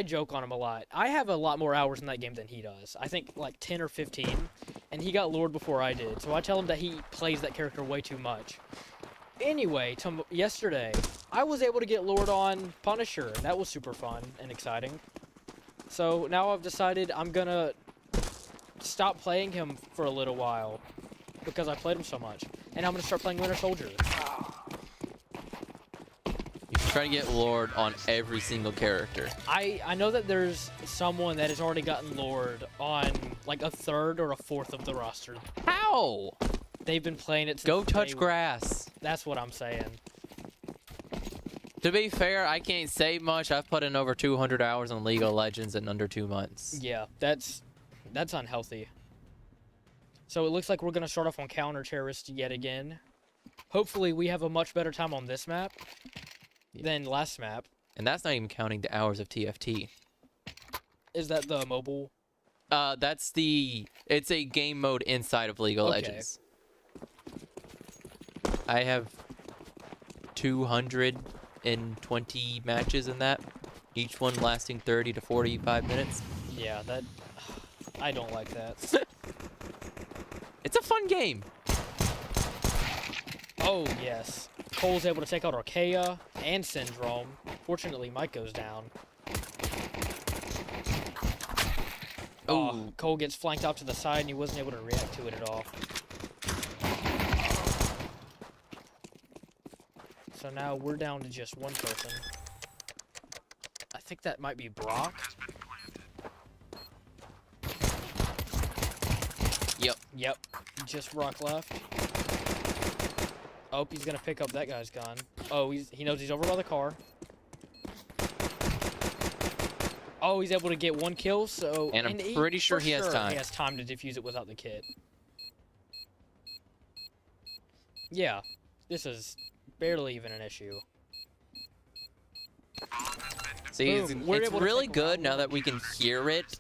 joke on him a lot. I have a lot more hours in that game than he does. I think like 10 or 15, and he got Lord before I did. So I tell him that he plays that character way too much. Anyway, yesterday, I was able to get Lord on Punisher, and that was super fun and exciting. So now I've decided I'm gonna stop playing him for a little while because I played him so much, and I'm gonna start playing Winter Soldier. You should try to get Lord on every single character. I know that there's someone that has already gotten Lord on like a third or a fourth of the roster. How? They've been playing it since Go touch grass. That's what I'm saying. To be fair, I can't say much. I've put in over 200 hours on League of Legends in under 2 months. Yeah, that's unhealthy. So it looks like we're going to start off on Counter Terrorist yet again. Hopefully we have a much better time on this map than last map. And that's not even counting the hours of TFT. Is that the mobile? It's a game mode inside of League of Legends. I have 220 matches in that, each one lasting 30 to 45 minutes. Yeah, I don't like that. It's a fun game. Oh, yes. Cole's able to take out Archaea and Syndrome. Fortunately, Mike goes down. Oh, Cole gets flanked off to the side, and he wasn't able to react to it at all. So now we're down to just one person. I think that might be Brock. Yep. Just Brock left. Oh, he's gonna pick up that guy's gun. Oh, he knows he's over by the car. Oh, he's able to get one kill, so... And I'm pretty sure he has time. He has time to defuse it without the kit. Yeah, this is barely even an issue. See, it's really good now that we can hear it.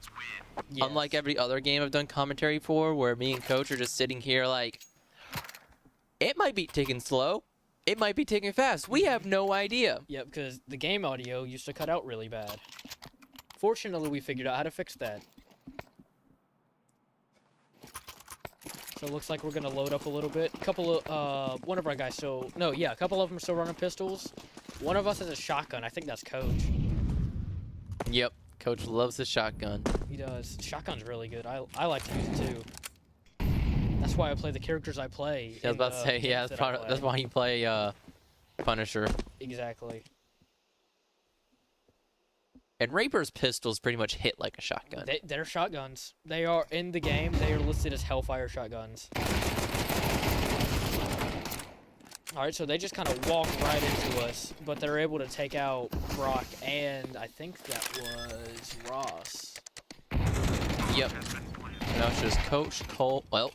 Yes. Unlike every other game I've done commentary for, where me and Coach are just sitting here like, it might be ticking slow. It might be ticking fast. We have no idea. Yeah, because the game audio used to cut out really bad. Fortunately, we figured out how to fix that. So it looks like we're gonna load up a little bit. A couple of, one of our guys still, no, yeah, a couple of them are still running pistols. One of us has a shotgun. I think that's Coach. Yep. Coach loves the shotgun. He does. Shotgun's really good. I like to use it too. That's why I play the characters I play. I was about to say, yeah, that's why you play Punisher. Exactly. And Raper's pistols pretty much hit like a shotgun. They're shotguns. They are, in the game, they are listed as Hellfire shotguns. Alright, so they just kind of walk right into us, but they're able to take out Brock and I think that was Ross. Yep. Now it's just Coach, Cole, well.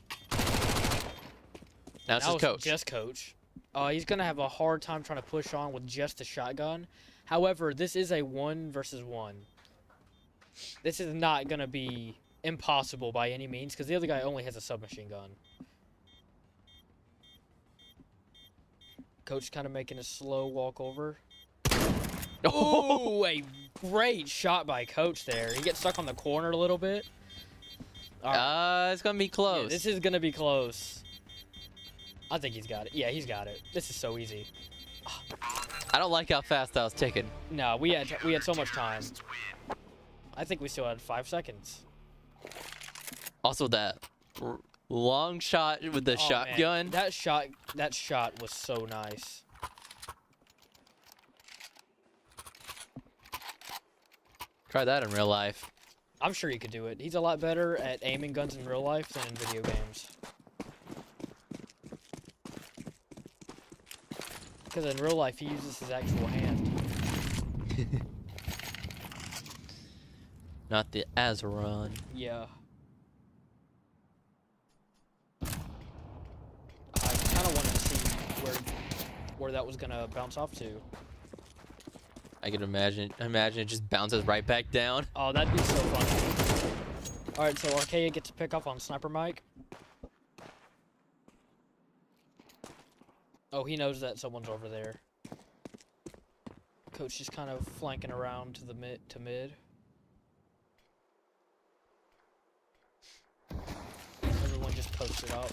Now it's just Coach. Just Coach. He's going to have a hard time trying to push on with just the shotgun. However, this is a 1 versus 1. This is not going to be impossible by any means, because the other guy only has a submachine gun. Coach kind of making a slow walk over. Oh, a great shot by Coach there. He gets stuck on the corner a little bit. It's going to be close. Yeah, this is going to be close. I think he's got it. Yeah, he's got it. This is so easy. I don't like how fast I was ticking. No, we had so much time. I think we still had 5 seconds. Also, that long shot with the shotgun. Man. That shot was so nice. Try that in real life. I'm sure he could do it. He's a lot better at aiming guns in real life than in video games. Because in real life, he uses his actual hand. Not the Azeron. Yeah. I kind of wanted to see where that was gonna bounce off to. I can imagine it just bounces right back down. Oh, that'd be so funny. All right, so Archaea gets to pick up on Sniper Mike. Oh, he knows that someone's over there. Coach is kind of flanking around to the mid. Everyone just posted up.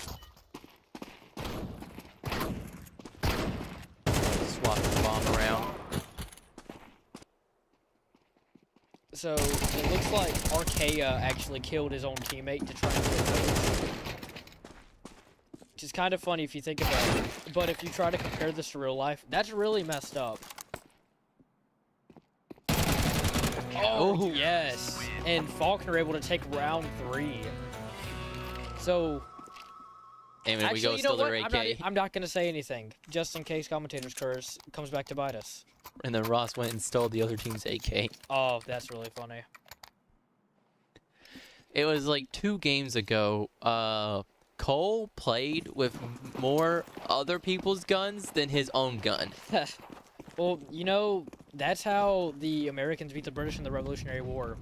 Swap the bomb around. So it looks like Archaea actually killed his own teammate to try and kill Coach. Which is kind of funny if you think about it. But if you try to compare this to real life, that's really messed up. Oh, yes. And Faulkner able to take round 3. So, And we actually, go you know still what? to AK. I'm not going to say anything, just in case commentator's curse comes back to bite us. And then Ross went and stole the other team's AK. Oh, that's really funny. It was like 2 games ago. Cole played with more other people's guns than his own gun. Well, you know, that's how the Americans beat the British in the Revolutionary War.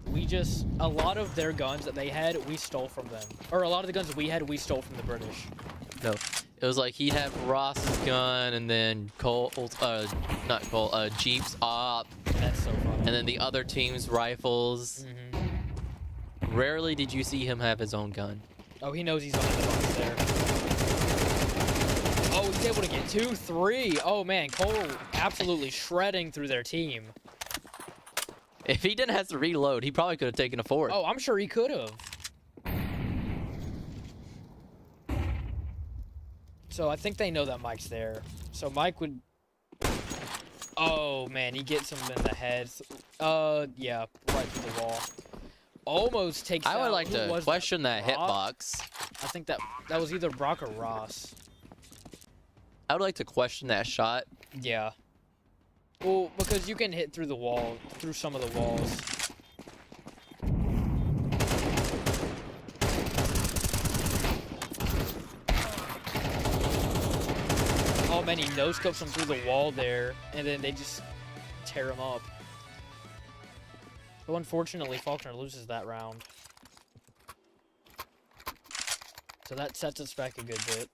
A lot of their guns that they had, we stole from them. Or a lot of the guns we had, we stole from the British. No, it was like he'd have Ross's gun and then Jeep's op. That's so funny. And then the other team's rifles. Mm-hmm. Rarely did you see him have his own gun. Oh, he knows he's on the box there. Oh, he's able to get 2, 3. Oh, man, Cole absolutely shredding through their team. If he didn't have to reload, he probably could have taken a 4th. Oh, I'm sure he could have. So I think they know that Mike's there. So Mike would... Oh, man, he gets him in the head. Yeah, right through the wall. Almost takes out... I would like to question that hitbox. I think that was either Brock or Ross. I would like to question that shot. Yeah. Well, because you can hit through the wall, through some of the walls. Oh man, he no-scopes them through the wall there, and then they just tear him up. So unfortunately, Faulkner loses that round. So that sets us back a good bit.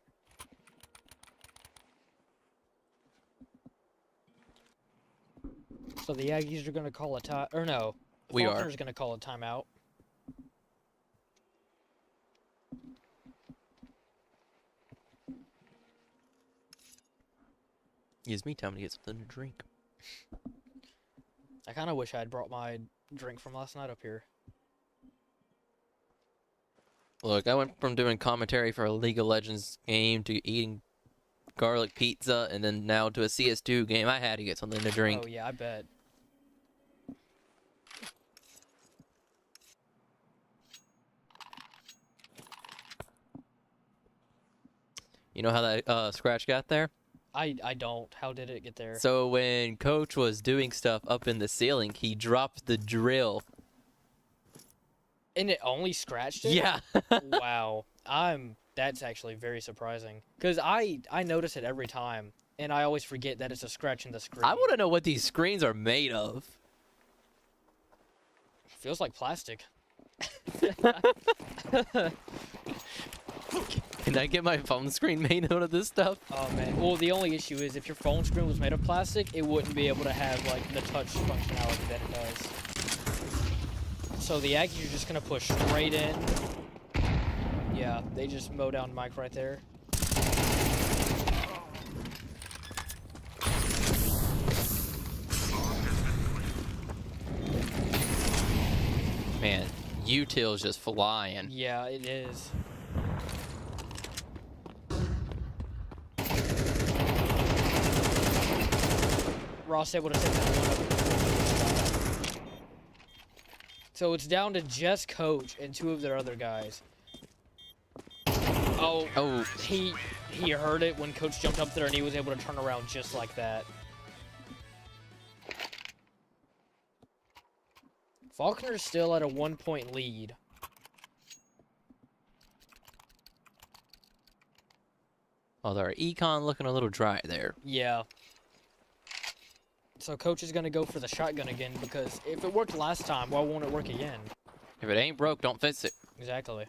So the Aggies are going to call a tie, or no, We are. Faulkner's gonna call a timeout. Gives me time to get something to drink. I kind of wish I had brought my drink from last night up here. Look, I went from doing commentary for a League of Legends game to eating garlic pizza, and then now to a CS2 game. I had to get something to drink. Oh yeah, I bet. You know how that scratch got there? I don't. How did it get there? So when Coach was doing stuff up in the ceiling, he dropped the drill. And it only scratched it? Yeah. Wow. That's actually very surprising. Because I notice it every time, and I always forget that it's a scratch in the screen. I want to know what these screens are made of. Feels like plastic. Can I get my phone screen made out of this stuff? Oh man. Well, the only issue is if your phone screen was made of plastic, it wouldn't be able to have like the touch functionality that it does. So the Aggies are just gonna push straight in. Yeah, they just mow down Mike right there. Man, util's just flying. Yeah, it is. Ross able to take that one up. So it's down to just Coach and two of their other guys. Oh, he heard it when Coach jumped up there and he was able to turn around just like that. Faulkner's still at a 1-point lead. Although our econ looking a little dry there. Yeah. So Coach is going to go for the shotgun again because if it worked last time, why won't it work again? If it ain't broke, don't fix it. Exactly.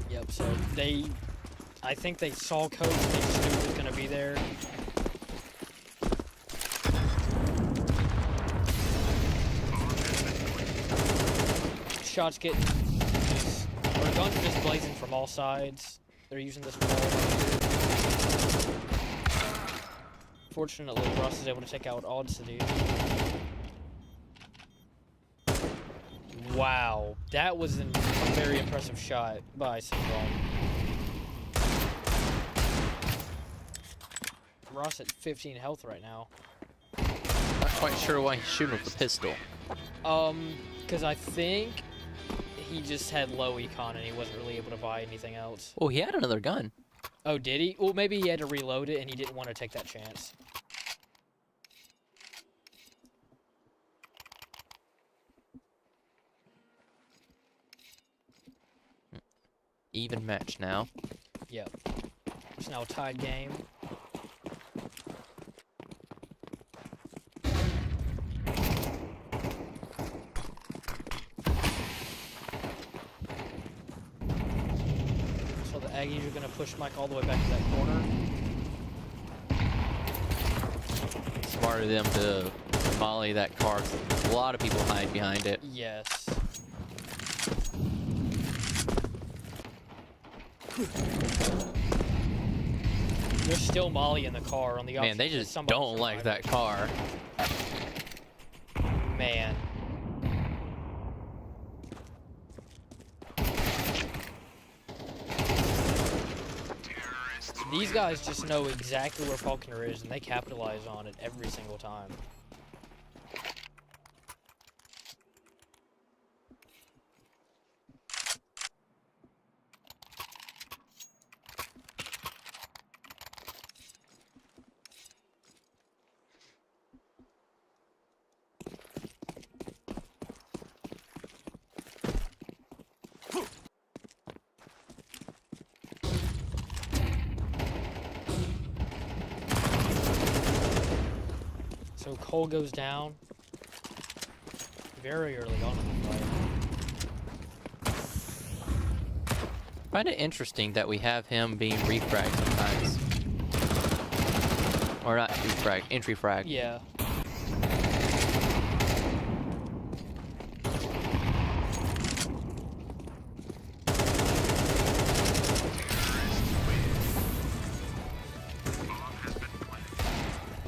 Yep, so I think they saw Coach, they just knew he was going to be there. Shots getting just, or guns just blazing from all sides. They're using this wall. Fortunately, Ross is able to take out Oddcity. Wow, that was a very impressive shot by Syndrome. Ross at 15 health right now. Not quite sure why he's shooting with a pistol. Because I think he just had low econ and he wasn't really able to buy anything else. Oh, he had another gun. Oh, did he? Well, maybe he had to reload it and he didn't want to take that chance. Even match now. Yep. It's now a tied game. So the Aggies are going to push Mike all the way back to that corner. Smart of them to volley that car. A lot of people hide behind it. Yes. There's still Molly in the car on the opposite. Man, they just somebody's don't like surviving. that car. Man. These guys just know exactly where Faulkner is, and they capitalize on it every single time. So Cole goes down very early on in the fight. Find it interesting that we have him being refragged sometimes. Or not refragged, entry frag. Yeah.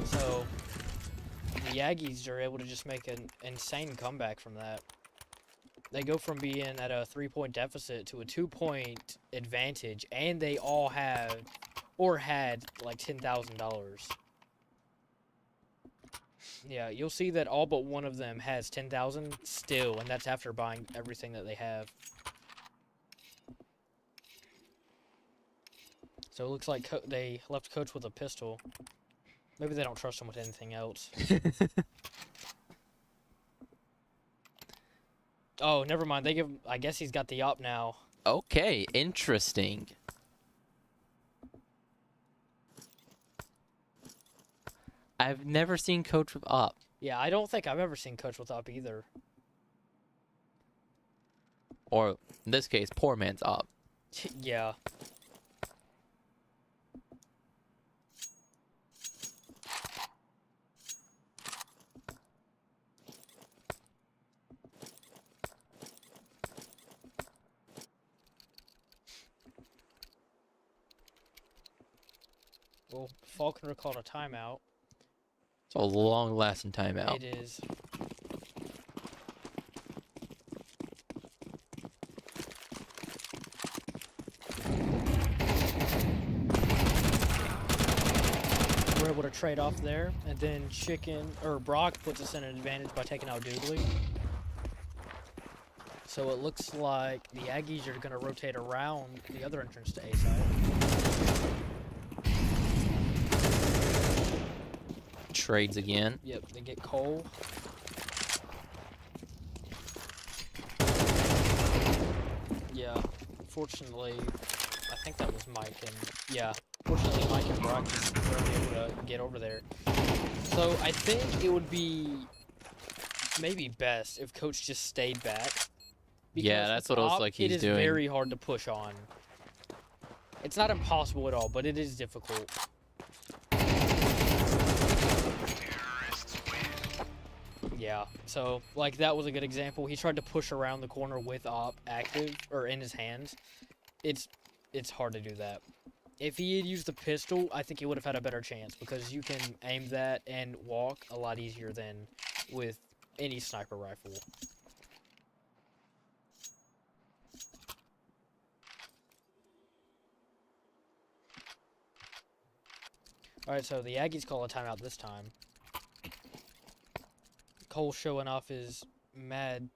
So the Aggies are able to just make an insane comeback from that. They go from being at a 3-point deficit to a 2-point advantage, and they all have or had like $10,000. Yeah, you'll see that all but one of them has 10,000 still, and that's after buying everything that they have. So it looks like they left Coach with a pistol. Maybe they don't trust him with anything else. Oh, never mind. They give. I guess he's got the op now. Okay, interesting. I've never seen Coach with op. Yeah, I don't think I've ever seen Coach with op either. Or, in this case, poor man's op. Yeah. Well, Faulkner called a timeout. It's a long-lasting timeout. It is. We're able to trade off there, and then Brock puts us in an advantage by taking out Doodly. So it looks like the Aggies are going to rotate around the other entrance to A side. Trades again. Yep, they get Cole. Yeah, fortunately, I think that was Mike and yeah. Fortunately, Mike and Brock just weren't able to get over there. So I think it would be maybe best if Coach just stayed back. Yeah, Because that's with what it looks op, like he's It is doing. very hard to push on. It's not impossible at all, but it is difficult. Yeah, so like that was a good example. He tried to push around the corner with op active or in his hands. It's hard to do that. If he had used the pistol, I think he would have had a better chance because you can aim that and walk a lot easier than with any sniper rifle. Alright, so the Aggies call a timeout this time. Cole showing off his mad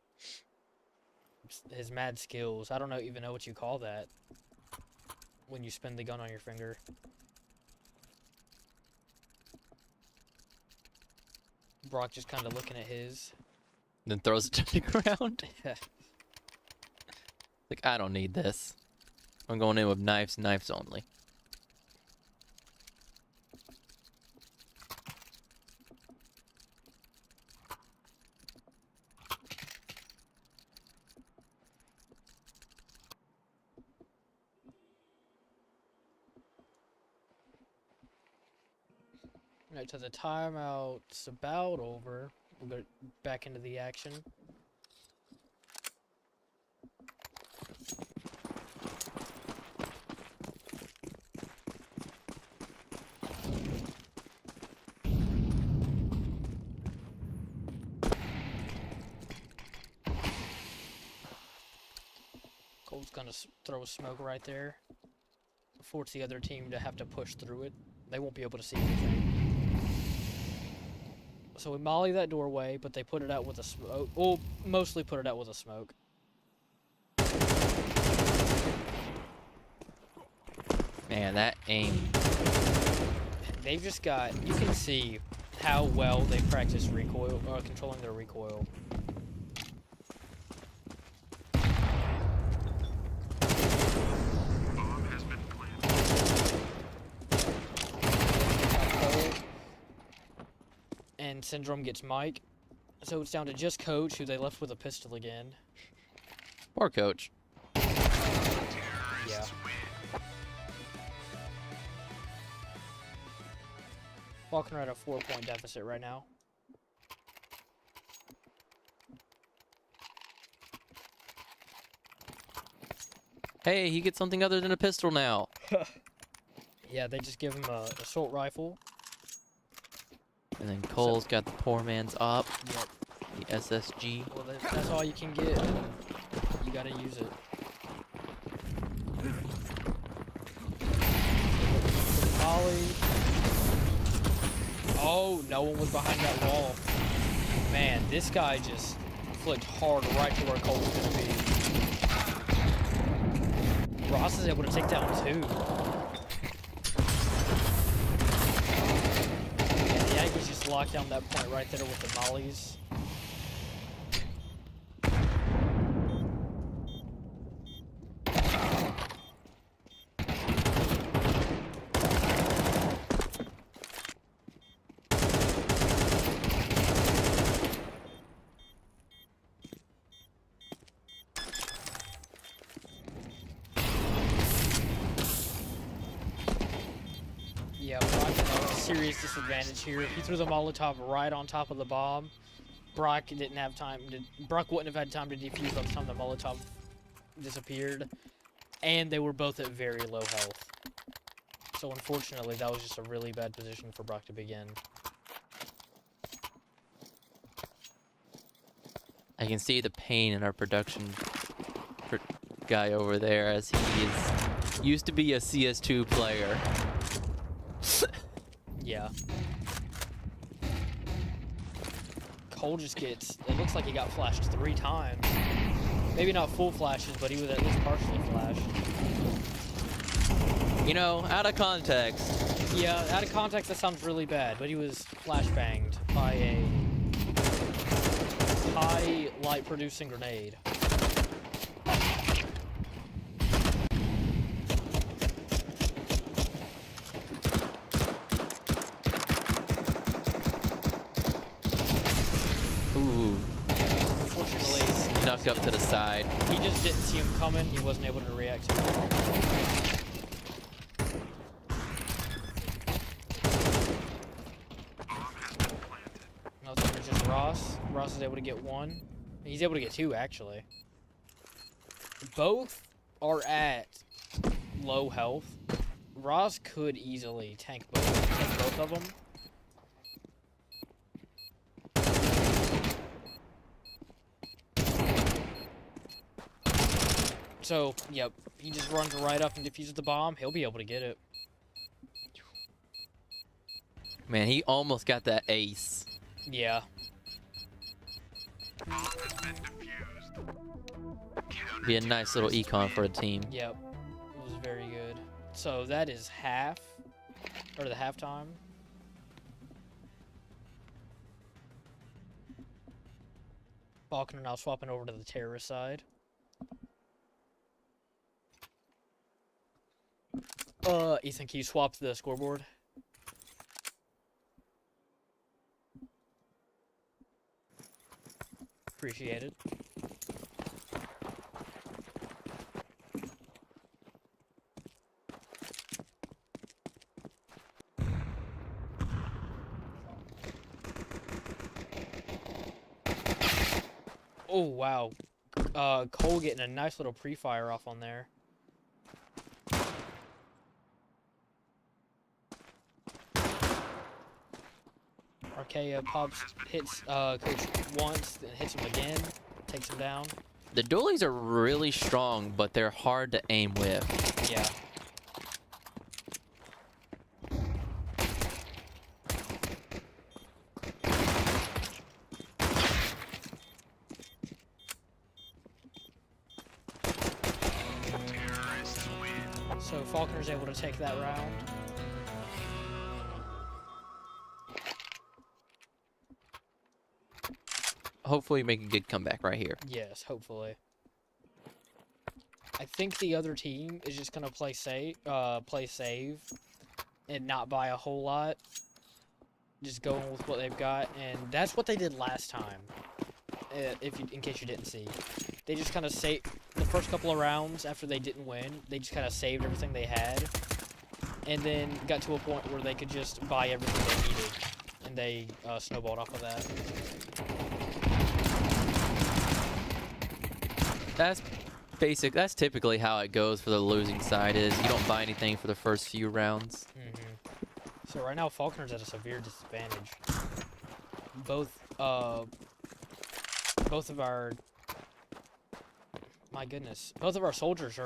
skills. I don't even know what you call that when you spin the gun on your finger. Brock just kind of looking at his. Then throws it to the ground. Like, I don't need this. I'm going in with knives only. Right, so the timeout's about over. We'll go back into the action. Cole's gonna throw a smoke right there. Force the other team to have to push through it. They won't be able to see anything. So we molly that doorway, but they put it out with a smoke. Well, mostly put it out with a smoke. Man, that aim. They've just got, you can see how well they practice recoil, controlling their recoil. And Syndrome gets Mike. So it's down to just Coach, who they left with a pistol again. Poor Coach. Yeah. Faulkner at a 4-point deficit right now. Hey, he gets something other than a pistol now. Yeah, they just give him a assault rifle. And then Cole's got the poor man's op, Yep. the SSG. Well, that's all you can get, and you gotta use it. Molly. Oh, no one was behind that wall. Man, this guy just flicked hard right to where Cole was gonna be. Ross is able to take down 2. And the Aggies just locked down that point right there with the mollies. Yeah, Brock had a serious disadvantage here. He threw the Molotov right on top of the bomb. Brock didn't have time to. Brock wouldn't have had time to defuse by the time the Molotov disappeared, and they were both at very low health. So unfortunately, that was just a really bad position for Brock to begin. I can see the pain in our production guy over there, as he is used to be a CS2 player. Yeah. Cole just gets. It looks like he got flashed 3 times. Maybe not full flashes, but he was at least partially flashed. You know, out of context. Yeah, out of context, that sounds really bad, but he was flashbanged by a high light producing grenade. Ooh, Unfortunately, snuck up to the side. he just didn't see him coming. He wasn't able to react to it. Now it's just Ross. Ross is able to get 1. He's able to get 2, actually. Both are at low health. Ross could easily tank both of them. So, yep, he just runs right up and defuses the bomb. He'll be able to get it. Man, he almost got that ace. Yeah. Be a nice little econ for a team. Yep. It was very good. So that is half, or the halftime. Faulkner now swapping over to the terrorist side. Ethan, can you swap the scoreboard? Appreciate it. Oh, wow. Cole getting a nice little pre-fire off on there. Arkea pops, hits Coach once, then hits him again, takes him down. The dualies are really strong, but they're hard to aim with. Yeah. So Faulkner's able to take that round. Hopefully make a good comeback right here. Yes, hopefully. I think the other team is just gonna play save, and not buy a whole lot. Just going with what they've got, and that's what they did last time. in case you didn't see. They just kind of saved the first couple of rounds after they didn't win. They just kind of saved everything they had, and then got to a point where they could just buy everything they needed, and they snowballed off of that. That's basic. That's typically how it goes for the losing side. Is you don't buy anything for the first few rounds. So right now Faulkner's at a severe disadvantage. Both of our both of our soldiers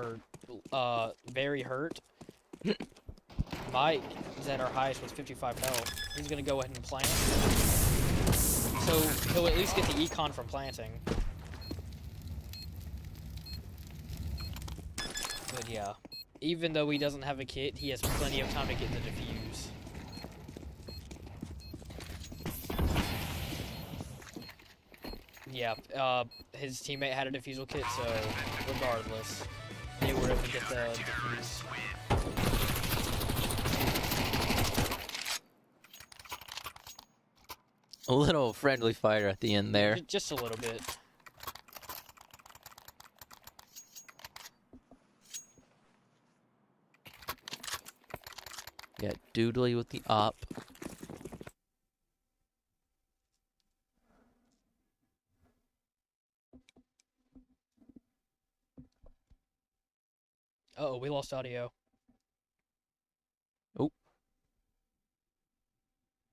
are very hurt. Mike is at our highest with 55 health. He's gonna go ahead and plant. So he'll at least get the econ from planting. But yeah, even though he doesn't have a kit, he has plenty of time to get the defuse. Yeah, his teammate had a defusal kit, so regardless, they were able to get the defuse. A little friendly fire at the end there. Just a little bit. Got Doodly with the op. Uh-oh, we lost audio. Oh.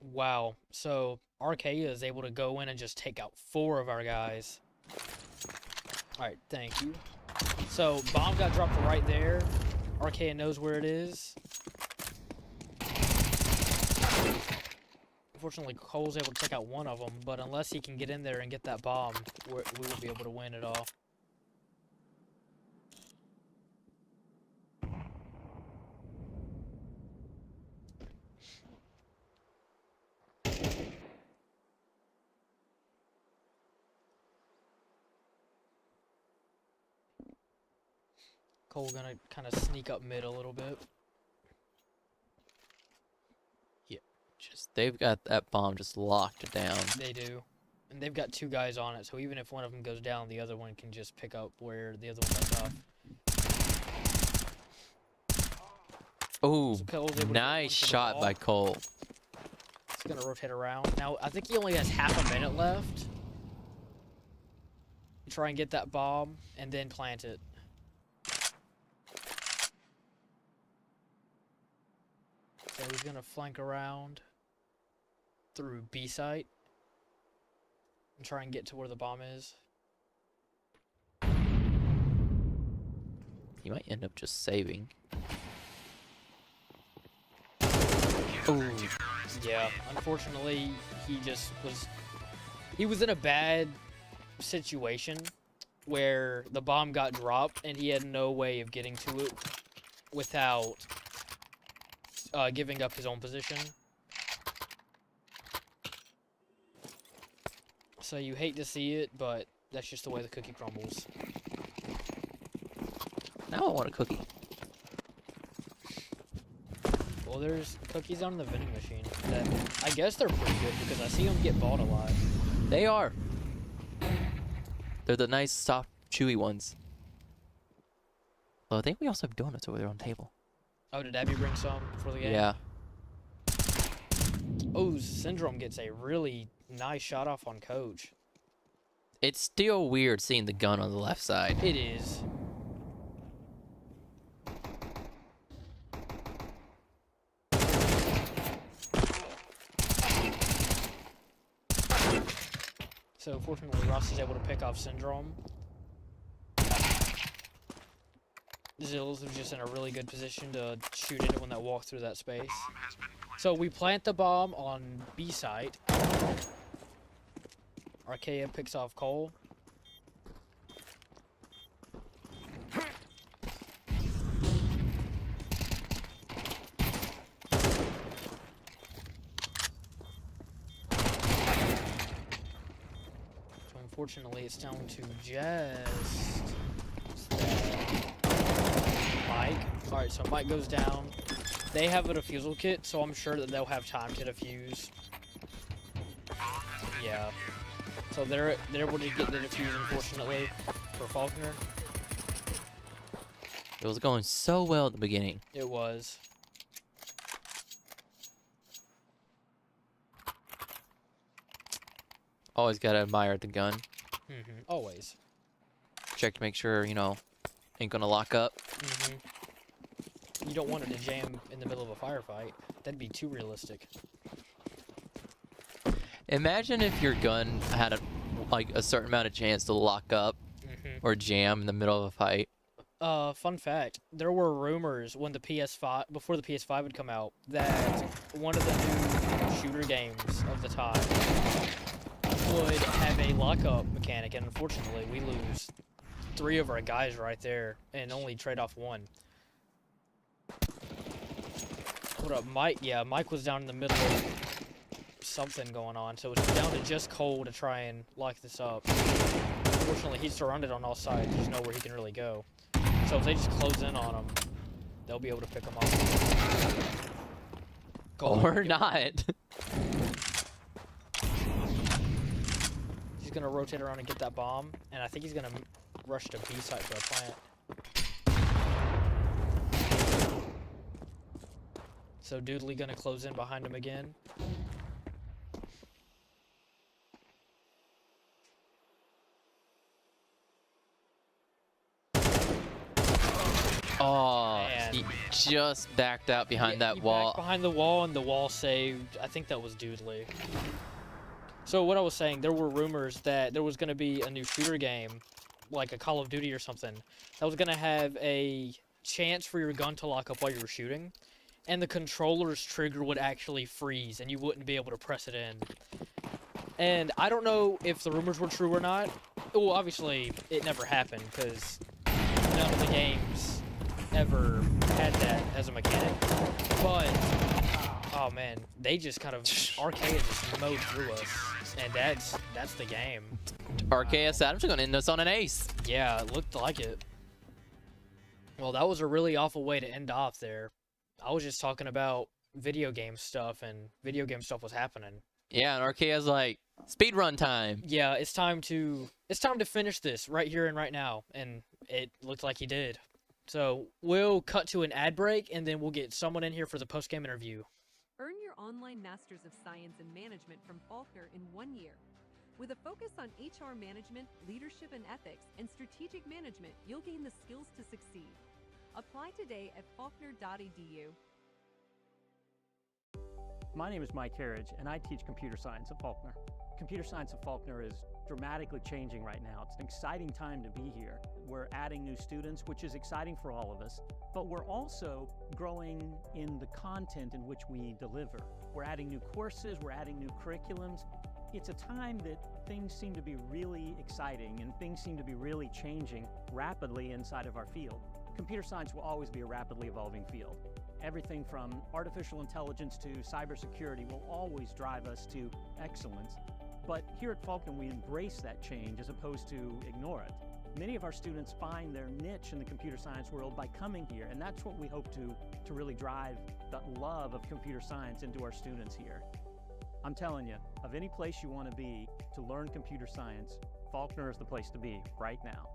Wow. So, Archaea is able to go in and just take out 4 of our guys. Alright, thank you. So, bomb got dropped right there. Archaea knows where it is. Unfortunately, Cole's able to take out 1 of them, but unless he can get in there and get that bomb, we won't be able to win at all. Cole gonna kind of sneak up mid a little bit. Just they've got that bomb just locked down. They do. And they've got 2 guys on it, so even if one of them goes down, the other one can just pick up where the other one left off. Oh, So Cole's able to get nice one for the shot ball. by Cole. He's gonna rotate around. Now, I think he only has half a minute left. Try and get that bomb, and then plant it. So he's gonna flank around through B site and try and get to where the bomb is. He might end up just saving. Oh, Yeah, unfortunately, he was in a bad situation where the bomb got dropped and he had no way of getting to it without giving up his own position. So you hate to see it, but that's just the way the cookie crumbles. now I want a cookie. Well, there's cookies on the vending machine that I guess they're pretty good because I see them get bought a lot. They are. They're the nice, soft, chewy ones. Well, I think we also have donuts over there on the table. Oh, did Abby bring some for the game? Yeah. Oh, Syndrome gets a really nice shot off on Coach. It's still weird seeing the gun on the left side. It is. So, fortunately, Ross is able to pick off Syndrome. Zills was just in a really good position to shoot anyone that walked through that space. So, we plant the bomb on B site. Archaea picks off Cole. So unfortunately, it's down to just Mike. Alright, so Mike goes down. They have a defusal kit, so I'm sure that they'll have time to defuse. Yeah. So they're able to get the defuse, unfortunately, for Faulkner. It was going so well at the beginning. It was. Always gotta admire the gun. Always. Check to make sure, you know, ain't gonna lock up. You don't want it to jam in the middle of a firefight. That'd be too realistic. Imagine if your gun had a certain amount of chance to lock up or jam in the middle of a fight. Fun fact, there were rumors when the PS5, before the PS5 had come out, that one of the new shooter games of the time would have a lockup mechanic, and unfortunately we lose 3 of our guys right there and only trade off 1. Hold up, Mike? Yeah, Mike was down in the middle of something going on, so it's down to just Cole to try and lock this up. Unfortunately, he's surrounded on all sides. There's nowhere he can really go. So if they just close in on him, they'll be able to pick him off. Or not. He's going to rotate around and get that bomb, and I think he's going to rush to B site for a plant. So Doodly going to close in behind him again. Oh, Man. he just backed out behind Yeah, that he wall. backed behind the wall, and the wall saved. I think that was Doodly. So what I was saying, there were rumors that there was going to be a new shooter game, like a Call of Duty or something, that was going to have a chance for your gun to lock up while you were shooting, and the controller's trigger would actually freeze, and you wouldn't be able to press it in. And I don't know if the rumors were true or not. Well, obviously, it never happened, because none of the games ever had that as a mechanic. But, oh man, they just kind of, Arcade just mowed through us, and that's the game. RKS Adams are going to end us on an ace. Yeah, it looked like it. Well, that was a really awful way to end off there. I was just talking about video game stuff, and video game stuff was happening. Yeah, and RKS like, speed run time. Yeah, it's time to finish this right here and right now, and it looked like he did. So we'll cut to an ad break, and then we'll get someone in here for the post-game interview. Earn your online Masters of Science in Management from Faulkner in 1 year. With a focus on HR management, leadership and ethics, and strategic management, you'll gain the skills to succeed. Apply today at faulkner.edu. My name is Mike Harridge, and I teach computer science at Faulkner. Computer science at Faulkner is dramatically changing right now. It's an exciting time to be here. We're adding new students, which is exciting for all of us, but we're also growing in the content in which we deliver. We're adding new courses, we're adding new curriculums. It's a time that things seem to be really exciting and things seem to be really changing rapidly inside of our field. Computer science will always be a rapidly evolving field. Everything from artificial intelligence to cybersecurity will always drive us to excellence. But here at Faulkner, we embrace that change as opposed to ignore it. Many of our students find their niche in the computer science world by coming here, and that's what we hope to really drive that love of computer science into our students here. I'm telling you, of any place you want to be to learn computer science, Faulkner is the place to be right now.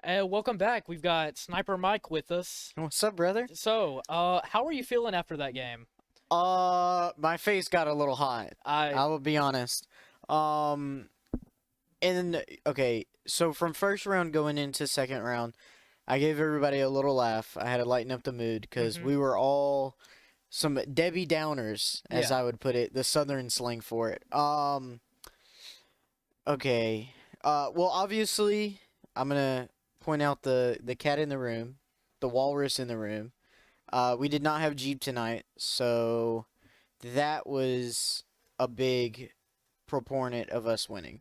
Welcome back. We've got Sniper Mike with us. What's up, brother? So, how are you feeling after that game? My face got a little hot. I will be honest. Okay, so from first round going into second round, I gave everybody a little laugh. I had to lighten up the mood because we were all some Debbie Downers, as I would put it, the Southern slang for it. Okay. Well, obviously, I'm gonna point out the cat in the room, the walrus in the room. We did not have Jeep tonight, so that was a big proponent of us winning.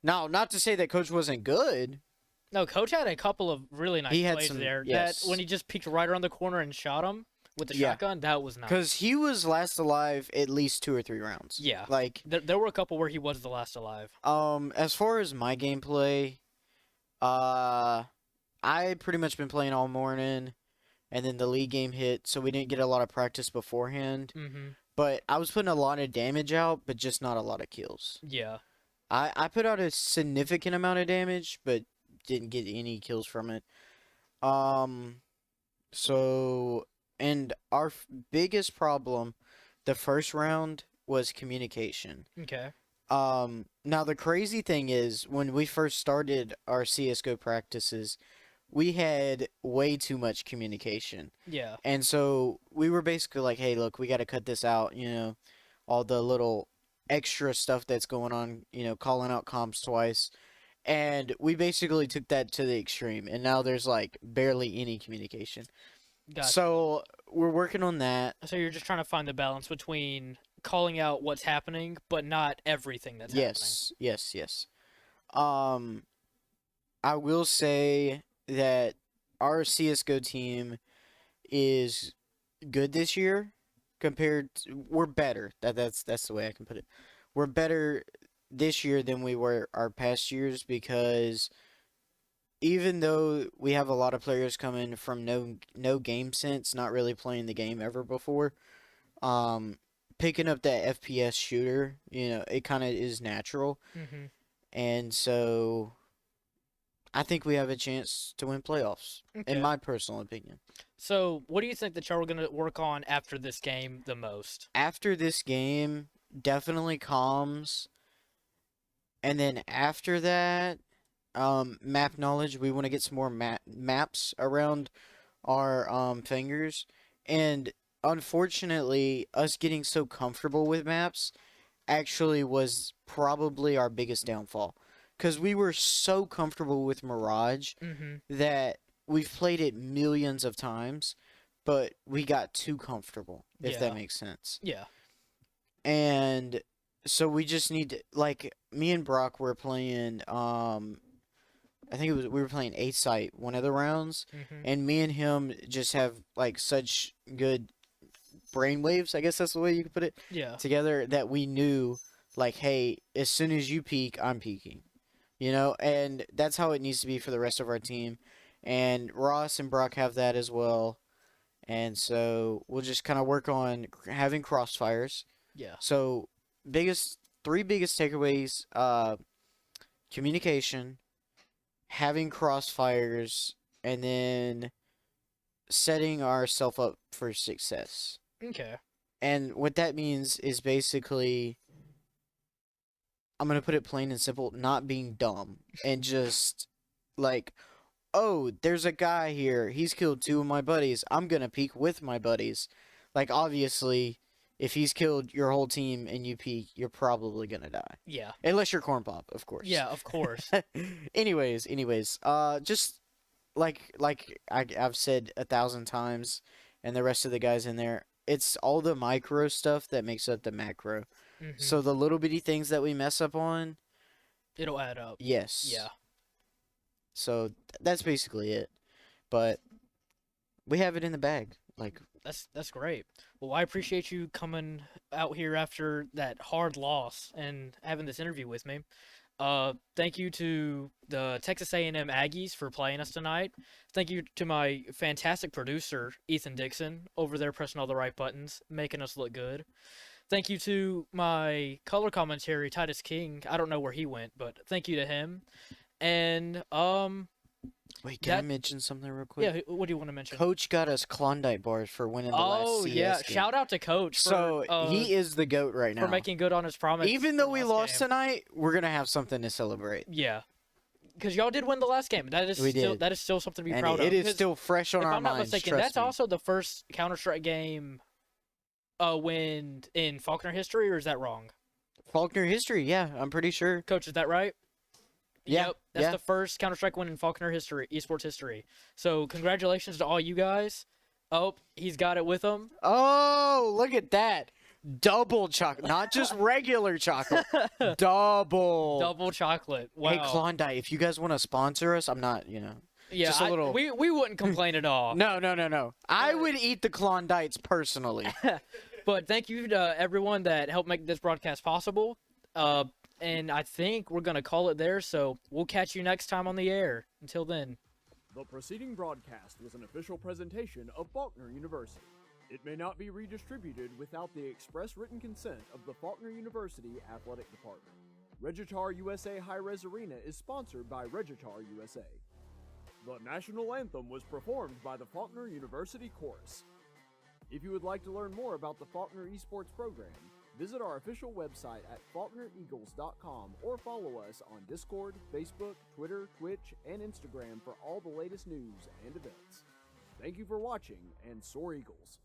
Now, not to say that Coach wasn't good. No, Coach had a couple of really nice plays there. Yes. That when he just peeked right around the corner and shot him with the shotgun, that was nice. Because he was last alive at least 2 or 3 rounds. Yeah. Like there were a couple where he was the last alive. As far as my gameplay, I pretty much been playing all morning, and then the league game hit, so we didn't get a lot of practice beforehand. But I was putting a lot of damage out, but just not a lot of kills. Yeah. I put out a significant amount of damage, but didn't get any kills from it. So, and our biggest problem the first round was communication. Okay. Now the crazy thing is, when we first started our CSGO practices, we had way too much communication. Yeah. And so we were basically like, hey, look, we got to cut this out, you know, all the little extra stuff that's going on, you know, calling out comps twice. And we basically took that to the extreme, and now there's like barely any communication. Gotcha. So we're working on that. So you're just trying to find the balance between calling out what's happening, but not everything that's happening. Yes. I will say that our CSGO team is good this year compared to, we're better. That's the way I can put it. We're better this year than we were our past years, because even though we have a lot of players coming from no game sense, not really playing the game ever before, picking up that FPS shooter, you know, it kind of is natural. And so I think we have a chance to win playoffs, in my personal opinion. So what do you think that y'all are going to work on after this game the most? After this game, definitely comms. And then after that, map knowledge. We want to get some more maps around our fingers. And unfortunately, us getting so comfortable with maps actually was probably our biggest downfall. Because we were so comfortable with Mirage that we've played it millions of times, but we got too comfortable, if that makes sense. Yeah. And so we just need to, like, me and Brock were playing, I think we were playing A-Site one of the rounds, and me and him just have, like, such good brainwaves, I guess that's the way you could put it, together, that we knew, like, hey, as soon as you peak, I'm peaking. You know, and that's how it needs to be for the rest of our team. And Ross and Brock have that as well. And so we'll just kind of work on having crossfires. Yeah. So three biggest takeaways, communication, having crossfires, and then setting ourselves up for success. Okay. And what that means is basically, I'm going to put it plain and simple, not being dumb and just like, oh, there's a guy here. He's killed 2 of my buddies. I'm going to peek with my buddies. Like, obviously, if he's killed your whole team and you peek, you're probably going to die. Yeah. Unless you're CornPop, of course. Yeah, of course. anyways, just like I've said 1,000 times, and the rest of the guys in there, it's all the micro stuff that makes up the macro. So the little bitty things that we mess up on, it'll add up. Yes. Yeah. So that's basically it. But we have it in the bag. Like, that's great. Well, I appreciate you coming out here after that hard loss and having this interview with me. Thank you to the Texas A&M Aggies for playing us tonight. Thank you to my fantastic producer, Ethan Dixon, over there pressing all the right buttons, making us look good. Thank you to my color commentary, Titus King. I don't know where he went, but thank you to him. And Wait, can I That- mention something real quick? Yeah, what do you want to mention? Coach got us Klondike bars for winning the last Oh CS yeah, game. shout out to Coach. So for, he is the GOAT right now. for making good on his promise. Even though from we last lost game. tonight, we're gonna have something to celebrate. Yeah, because y'all did win the last game. That is We still did. that is still something to be And proud of. it is 'Cause still fresh on if our I'm not minds. mistaken, trust that's me. also the first Counter-Strike game win in Faulkner history, or is that wrong? Faulkner history. Yeah, I'm pretty sure. Coach, is that right? Yeah, Yep, that's yeah. the first Counter-Strike win in Faulkner history, esports history. So congratulations to all you guys. Oh, he's got it with him. Oh, look at that. Double chocolate, not just regular chocolate. Double. Double chocolate. Wow. Hey, Klondike, if you guys want to sponsor us, I'm not, yeah, just a little- we wouldn't complain at all. No. I would eat the Klondikes personally. But thank you to everyone that helped make this broadcast possible. And I think we're going to call it there, so we'll catch you next time on the air. Until then. The preceding broadcast was an official presentation of Faulkner University. It may not be redistributed without the express written consent of the Faulkner University Athletic Department. Regitar USA High-Res Arena is sponsored by Regitar USA. The national anthem was performed by the Faulkner University Chorus. If you would like to learn more about the Faulkner Esports program, visit our official website at faulknereagles.com or follow us on Discord, Facebook, Twitter, Twitch, and Instagram for all the latest news and events. Thank you for watching, and soar Eagles!